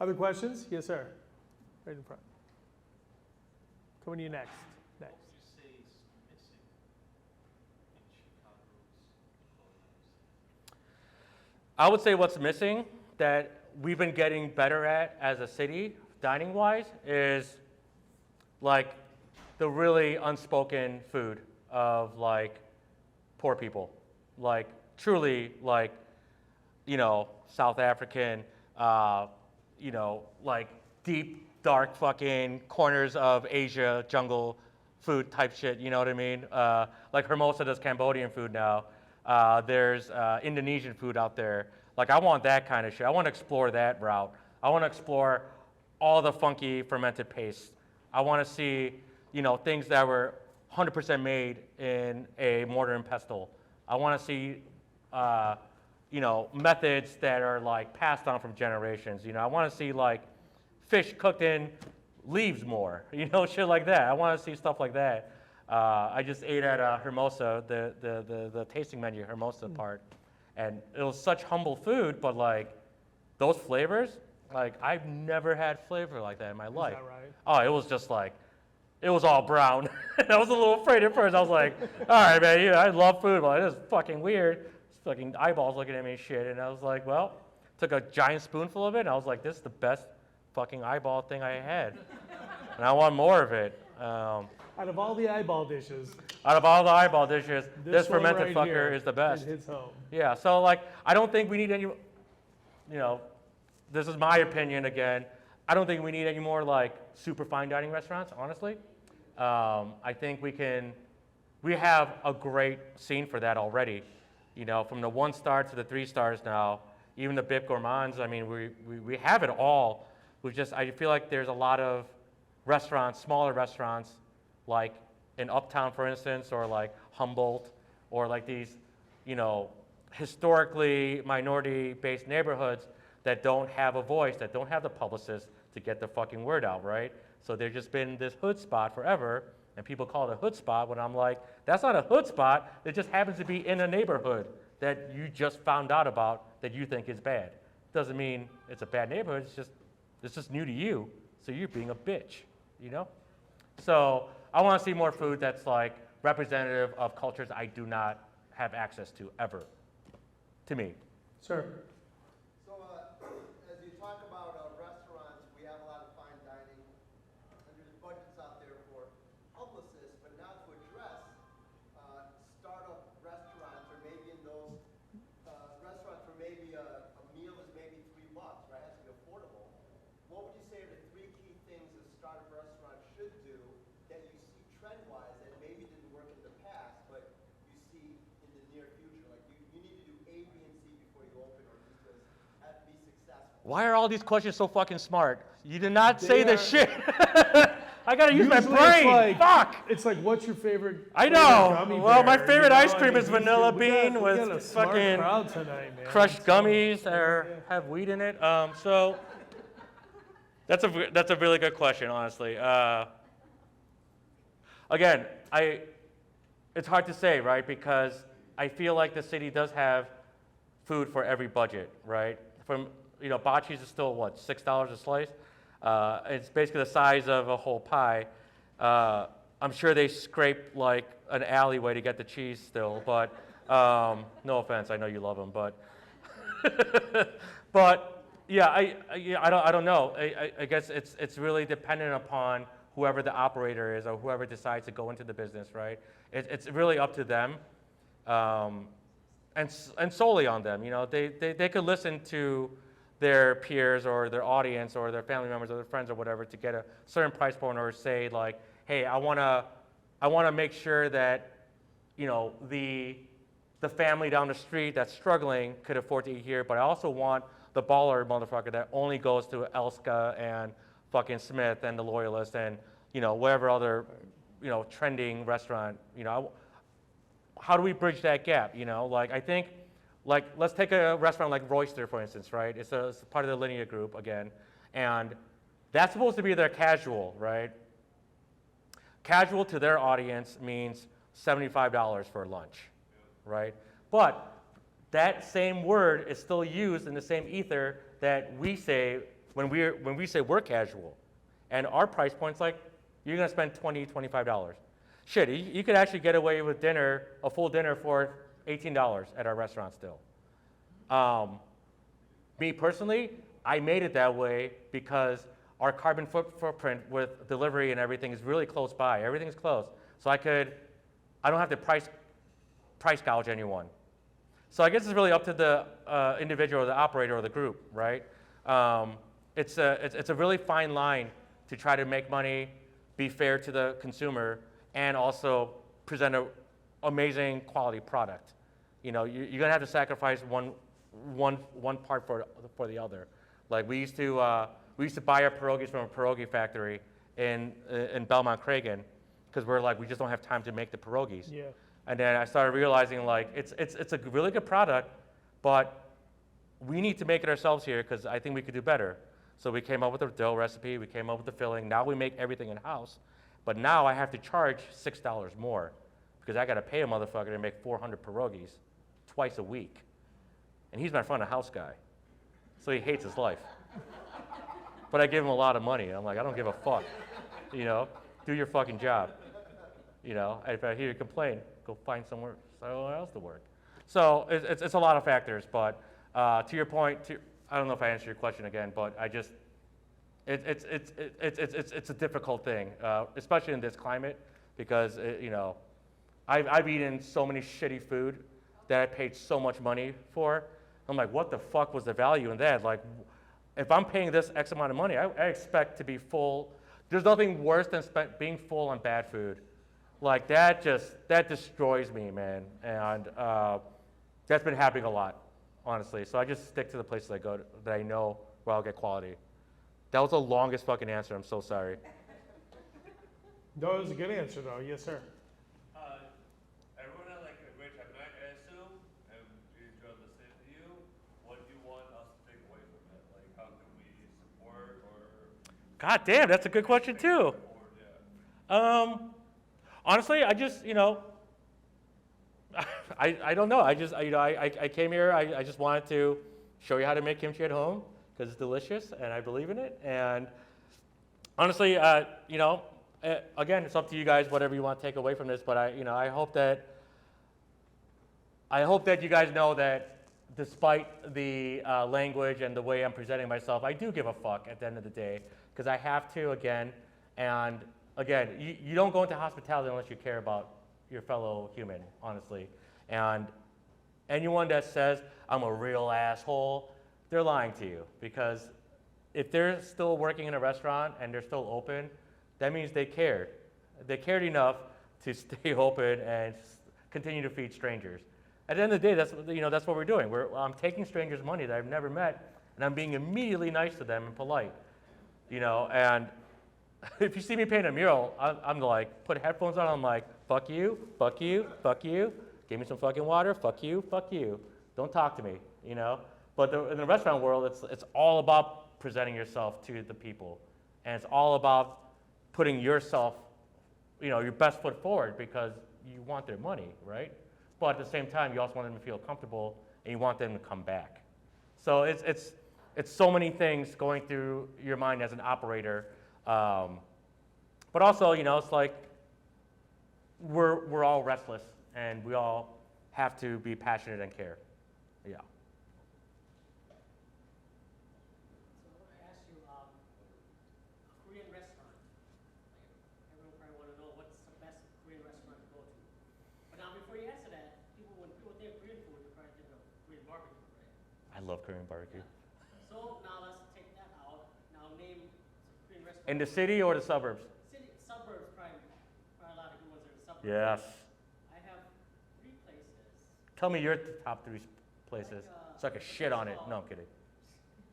Other questions? Yes, sir. Right in front. Coming to you next. Next. I would say what's missing that we've been getting better at as a city, dining-wise, is like the really unspoken food of like poor people, like truly like, South African, like deep, dark fucking corners of Asia, jungle food type shit, you know what I mean? Like Hermosa does Cambodian food now. There's Indonesian food out there. Like, I want that kind of shit. I want to explore that route. I want to explore all the funky fermented pastes. I want to see, things that were 100% made in a mortar and pestle. I want to see, methods that are like passed on from generations. I want to see like fish cooked in leaves more, shit like that. I want to see stuff like that. I just ate at Hermosa, the tasting menu, Hermosa part, and it was such humble food, but like those flavors, like I've never had flavor like that in my life. Is that right? Oh, it was just like, it was all brown. I was a little afraid at first. I was like, all right, man, I love food, but this is fucking weird. It's fucking eyeballs looking at me and shit. And I was like, well, took a giant spoonful of it, and I was like, this is the best fucking eyeball thing I had. And I want more of it. Out of all the eyeball dishes, Out of all the eyeball dishes, this one fermented right fucker here is the best. It hits home. Yeah, so like, I don't think we need any, this is my opinion again. I don't think we need any more like super fine dining restaurants, honestly. I think we have a great scene for that already. From the 1 star to the 3 stars now, even the Bib Gourmands, I mean, we have it all. I feel like there's a lot of restaurants, smaller restaurants, like in Uptown, for instance, or like Humboldt, or like these, historically minority-based neighborhoods that don't have a voice, that don't have the publicists to get the fucking word out, right? So they've just been this hood spot forever, and people call it a hood spot when I'm like, that's not a hood spot, it just happens to be in a neighborhood that you just found out about that you think is bad. Doesn't mean it's a bad neighborhood. It's just new to you. So you're being a bitch, you know? So I want to see more food that's like representative of cultures I do not have access to ever, to me. Sir. So, as you talk about restaurants, we have a lot of fine dining, and there's budgets out there for publicists, but now to address startup restaurants, or maybe in those restaurants where maybe a meal is maybe $3, right? It has to be affordable. What would you say are the 3 key things a startup restaurant should do that you see trend-wise that maybe didn't work in the past, but you see in the near future? Like you need to do A, B, and C before you open, or just to be successful. Why are all these questions so fucking smart? You did not say this shit. I gotta use my Usually brain. Fuck. It's like, what's your favorite? I know. gummy Well, my bear, favorite you know? ice cream is we vanilla got- bean we got a with smart fucking crowd tonight, man. crushed So, gummies that have weed in it. So that's a really good question, honestly. Again, it's hard to say, right? Because I feel like the city does have food for every budget, right? From Bocce's is still what, $6 a slice? It's basically the size of a whole pie. I'm sure they scrape like an alleyway to get the cheese still, but no offense, I know you love them, but but yeah, I don't know. I guess it's really dependent upon whoever the operator is or whoever decides to go into the business, right? It's really up to them, and solely on them. They could listen to their peers or their audience or their family members or their friends or whatever to get a certain price point, or say like, hey, I wanna make sure that the family down the street that's struggling could afford to eat here, but I also want the baller motherfucker that only goes to Elska and fucking Smith and the Loyalist and whatever other trending restaurant. How do we bridge that gap? I think, like, let's take a restaurant like Royster, for instance, right? It's part of the Linear Group again, and that's supposed to be their casual, right? Casual to their audience means $75 for lunch, right? But that same word is still used in the same ether that we say when we say we're casual, and our price point's like, you're gonna spend $20, $25. Shit, you could actually get away with dinner, a full dinner for $18 at our restaurant still. Me personally, I made it that way because our carbon footprint with delivery and everything is really close by. Everything's close. So I don't have to price gouge anyone. So I guess it's really up to the individual or the operator or the group, right? It's a really fine line to try to make money, be fair to the consumer, and also present an amazing quality product. You're gonna have to sacrifice one part for the other. Like we used to buy our pierogies from a pierogi factory in Belmont Cragen, because we just don't have time to make the pierogies. Yeah. And then I started realizing like it's a really good product, but we need to make it ourselves here because I think we could do better. So we came up with a dough recipe, we came up with the filling. Now we make everything in-house, but now I have to charge $6 more because I got to pay a motherfucker to make 400 pierogies twice a week. And he's my front of house guy, so he hates his life. But I give him a lot of money. I'm like, I don't give a fuck. Do your fucking job. If I hear you complain, go find somewhere else to work. So it's a lot of factors. But to your point, I don't know if I answered your question again, but it's a difficult thing, especially in this climate, because I've eaten so many shitty food that I paid so much money for. I'm like, what the fuck was the value in that? Like, if I'm paying this X amount of money, I expect to be full. There's nothing worse than being full on bad food. Like that destroys me, man. And that's been happening a lot, honestly. So I just stick to the places I go to, that I know where I'll get quality. That was the longest fucking answer. I'm so sorry. No, it was a good answer, though. Yes, sir. Everyone had like a great time. I assume, and we enjoyed listening to you. What do you want us to take away from it? Like, how can we support or? God damn, that's a good question too. Yeah. Honestly, I just, I don't know. I came here. I just wanted to show you how to make kimchi at home because it's delicious and I believe in it. And honestly, again, it's up to you guys, whatever you want to take away from this. But I hope that you guys know that despite the language and the way I'm presenting myself, I do give a fuck at the end of the day because I have to again. And again, you don't go into hospitality unless you care about your fellow human, honestly. And anyone that says I'm a real asshole, they're lying to you because if they're still working in a restaurant and they're still open, that means they cared. They cared enough to stay open and continue to feed strangers. At the end of the day, that's what we're doing. I'm taking strangers' money that I've never met, and I'm being immediately nice to them and polite. And if you see me paint a mural, I'm like, put headphones on, I'm like, fuck you, fuck you, fuck you, give me some fucking water, fuck you, don't talk to me, But in the restaurant world, it's all about presenting yourself to the people, and it's all about putting yourself, your best foot forward because you want their money, right? But at the same time, you also want them to feel comfortable, and you want them to come back. So it's so many things going through your mind as an operator. But also, it's like we're all restless, and we all have to be passionate and care. Yeah. So I want to ask you, a Korean restaurant. Everyone probably want to know what's the best Korean restaurant to go to. But now, before you answer that, when people think of Korean food, they're probably thinking of Korean barbecue, right? I love Korean barbecue. So now let's take that out. Now name some Korean restaurants. In the city or the suburbs? Suburbs, probably a lot of good ones are in the suburbs. Yes. I have 3 places. Tell me your top 3 places so I can shit on it. No, I'm kidding.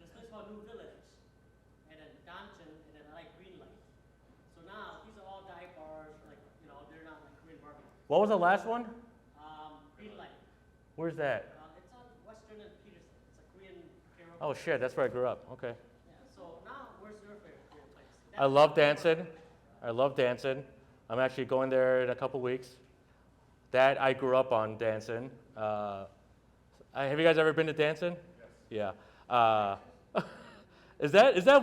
This place called New Village, and then Danchin, and then I like Greenlight. So now these are all dive bars, they're not like Korean barbecue. What was the last one? Greenlight. Where's that? It's on Western and Peterson. It's a Korean karaoke. Oh shit, that's where I grew up. Okay. Yeah. So now, where's your favorite Korean place? I love dancing. I love dancing. I'm actually going there in a couple weeks. That I grew up on dancing. Have you guys ever been to dancing? Yes. Yeah. Is that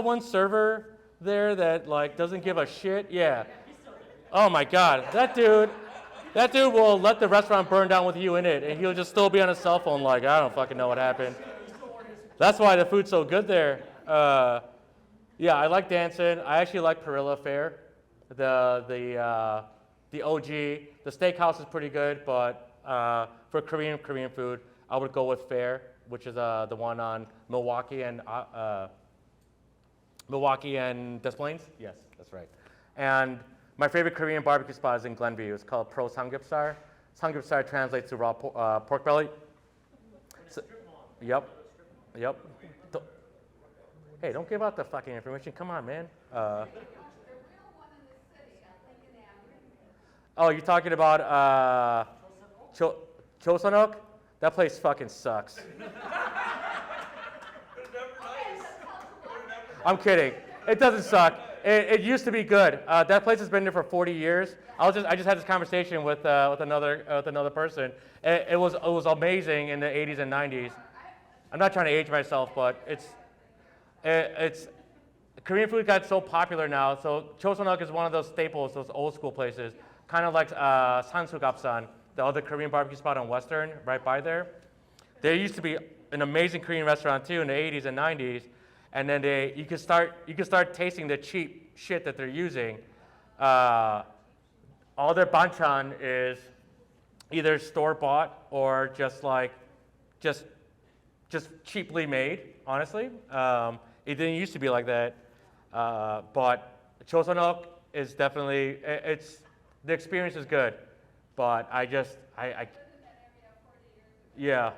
one server there that like doesn't give a shit? Yeah. Oh my God, that dude will let the restaurant burn down with you in it, and he'll just still be on his cell phone like, I don't fucking know what happened. That's why the food's so good there. Yeah, I like dancing. I actually like Perilla Fare, the OG. The steakhouse is pretty good, but for Korean food, I would go with Fare, which is the one on Milwaukee and Des Plaines. Yes, that's right. And my favorite Korean barbecue spot is in Glenview. It's called Pro Samgyeopsal. Samgyeopsal translates to raw pork belly. So, yep. Hey, don't give out the fucking information. Come on, man. Oh, you're talking about Chosunok? That place fucking sucks. I'm kidding. It doesn't suck. It used to be good. That place has been there for 40 years. I just had this conversation with another person. It was amazing in the 80s and 90s. I'm not trying to age myself, but it's Korean food got so popular now. So Chosunok is one of those staples, those old school places, kind of like Sansukapsan, the other Korean barbecue spot on Western, right by there. There used to be an amazing Korean restaurant too in the 80s and 90s, and then you could start tasting the cheap shit that they're using. All their banchan is either store bought or just cheaply made. Honestly, it didn't used to be like that. But Chosunok is definitely the experience is good, but I yeah.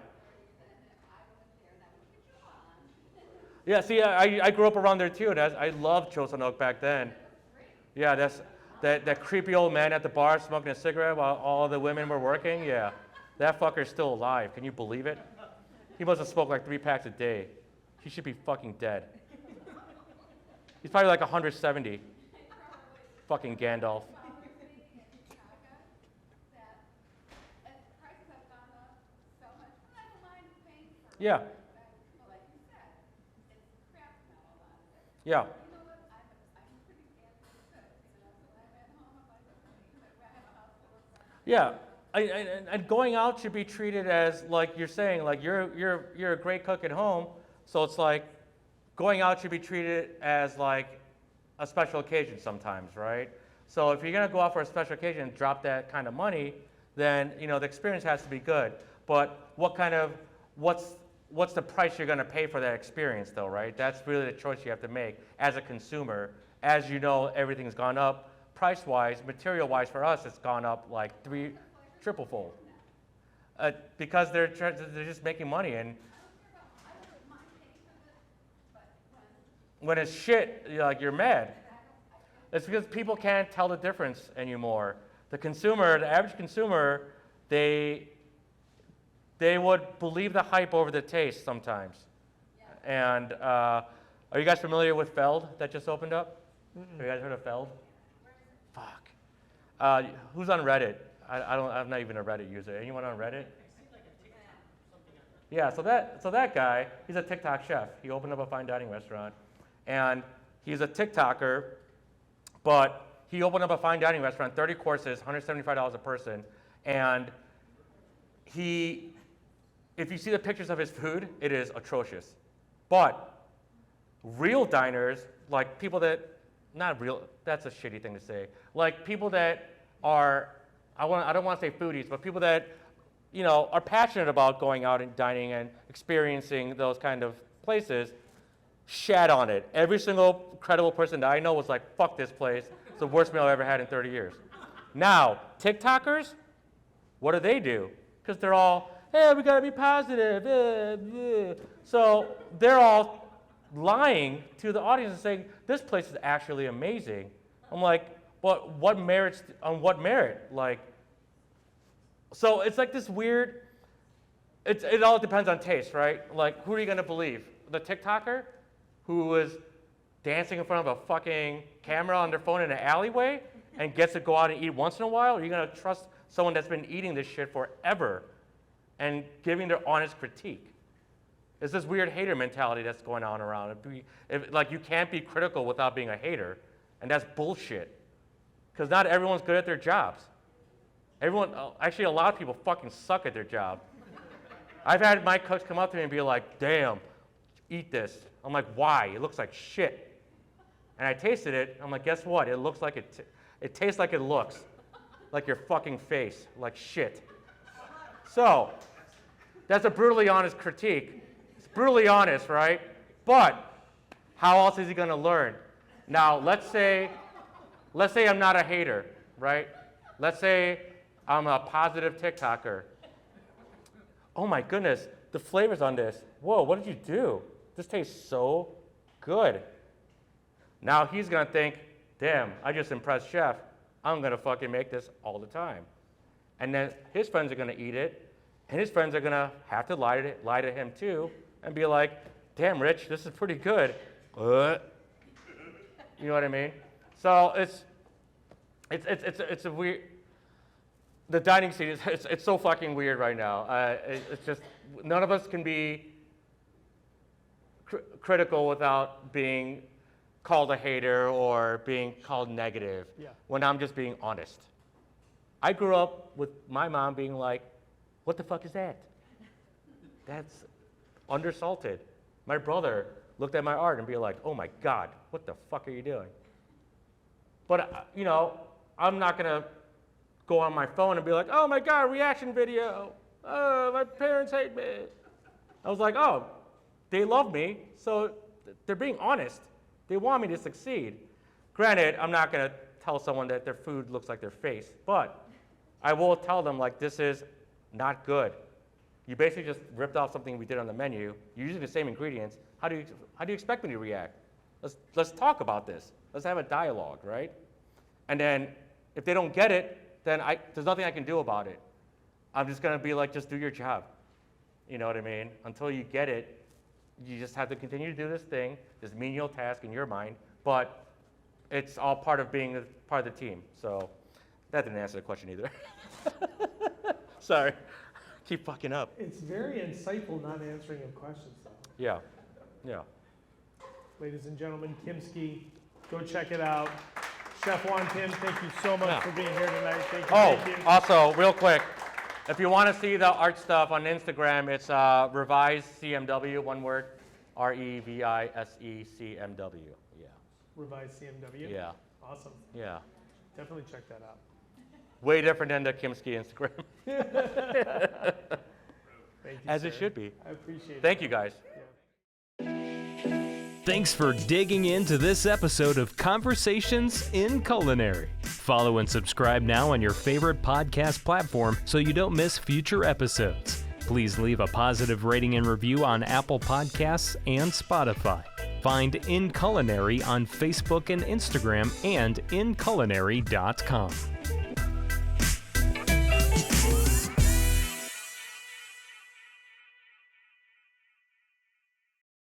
Yeah, see, I grew up around there too, and I loved Chosunok back then. Yeah, that's that creepy old man at the bar smoking a cigarette while all the women were working. Yeah, that fucker's still alive. Can you believe it? He must have smoked like 3 packs a day. He should be fucking dead. He's probably like 170. Fucking Gandalf. As Yeah. Well, like you said, it's crap metal, a lot of it. Yeah. You know what? I'm pretty damn good. You know, so when I'm at home, I'm like, okay, but I have a house full of friends. Yeah. And going out should be treated as, like you're saying, like you're a great cook at home, so it's like going out should be treated as like a special occasion sometimes, right? So if you're gonna go out for a special occasion and drop that kind of money, then the experience has to be good. But what's the price you're gonna pay for that experience though, right? That's really the choice you have to make as a consumer. As you know, everything's gone up price-wise, material-wise for us, it's gone up like triple-fold. Because they're just making money, and I wouldn't mind paying for this, but when it's shit, you're mad. It's because people can't tell the difference anymore. The average consumer, they would believe the hype over the taste sometimes. And are you guys familiar with Feld that just opened up? Have you guys heard of Feld? Fuck. Who's on Reddit? I'm not even a Reddit user. Anyone on Reddit? Yeah, so that guy, he's a TikTok chef. He opened up a fine dining restaurant, and he's a TikToker, but he opened up a fine dining restaurant, 30 courses, $175 a person, and if you see the pictures of his food, it is atrocious. But real diners, like people that, not real, that's a shitty thing to say, like people that are, I don't want to say foodies, but people that are passionate about going out and dining and experiencing those kind of places, shat on it. Every single credible person that I know was like, fuck this place. It's the worst meal I've ever had in 30 years. Now, TikTokers, what do? Because they're all, hey, we gotta be positive. So they're all lying to the audience and saying, this place is actually amazing. I'm like, but on what merit? Like, so it's like this weird, it all depends on taste, right? Like, who are you gonna believe? The TikToker who was dancing in front of a fucking camera on their phone in an alleyway and gets to go out and eat once in a while? Or are you gonna trust someone that's been eating this shit forever and giving their honest critique? It's this weird hater mentality that's going on around. Like, you can't be critical without being a hater, and that's bullshit. Because not everyone's good at their jobs. Actually, a lot of people fucking suck at their job. I've had my cooks come up to me and be like, damn, eat this. I'm like, why? It looks like shit. And I tasted it. I'm like, guess what? It looks like it tastes like it looks. Like your fucking face, like shit. So, that's a brutally honest critique. It's brutally honest, right? But how else is he gonna learn? Now, let's say I'm not a hater, right? Let's say I'm a positive TikToker. Oh my goodness, the flavors on this. Whoa, what did you do? This tastes so good. Now he's gonna think, damn, I just impressed chef. I'm gonna fucking make this all the time. And then his friends are gonna eat it, and his friends are gonna have to lie to him too, and be like, damn, Rich, this is pretty good. You know what I mean? So it's a weird. The dining scene it's so fucking weird right now. It's just none of us can be critical without being called a hater or being called negative. Yeah. When I'm just being honest. I grew up with my mom being like, "What the fuck is that? That's undersalted." My brother looked at my art and be like, "Oh my God, what the fuck are you doing?" But I'm not gonna go on my phone and be like, "Oh my God, reaction video. Oh, my parents hate me." I was like, "Oh, they love me, so they're being honest. They want me to succeed." Granted, I'm not gonna tell someone that their food looks like their face, but I will tell them like, this is not good. You basically just ripped off something we did on the menu. You're using the same ingredients. How do you expect me to react? Let's talk about this. Let's have a dialogue, right? And then if they don't get it, then there's nothing I can do about it. I'm just gonna be like, just do your job. You know what I mean? Until you get it, you just have to continue to do this thing, this menial task in your mind, but it's all part of being part of the team. So that didn't answer the question either. Sorry. keep fucking up. It's very insightful not answering of questions, though. Yeah, yeah. Ladies and gentlemen, Kimski, go check it out. Chef Juan Kim, thank you so much Yeah. for being here tonight. Thank you. Oh, Thank you. also, real quick, if you want to see the art stuff on Instagram, it's revised CMW, one word, REVISECMW. Yeah, Revised CMW. yeah, Awesome. yeah. Definitely check that out. Way different than the Kimski Instagram, Thank you, as it sir. should be. I appreciate it. Thank you, guys. Thanks for digging into this episode of Conversations in Culinary. Follow and subscribe now on your favorite podcast platform so you don't miss future episodes. Please leave a positive rating and review on Apple Podcasts and Spotify. Find In Culinary on Facebook and Instagram and inculinary.com.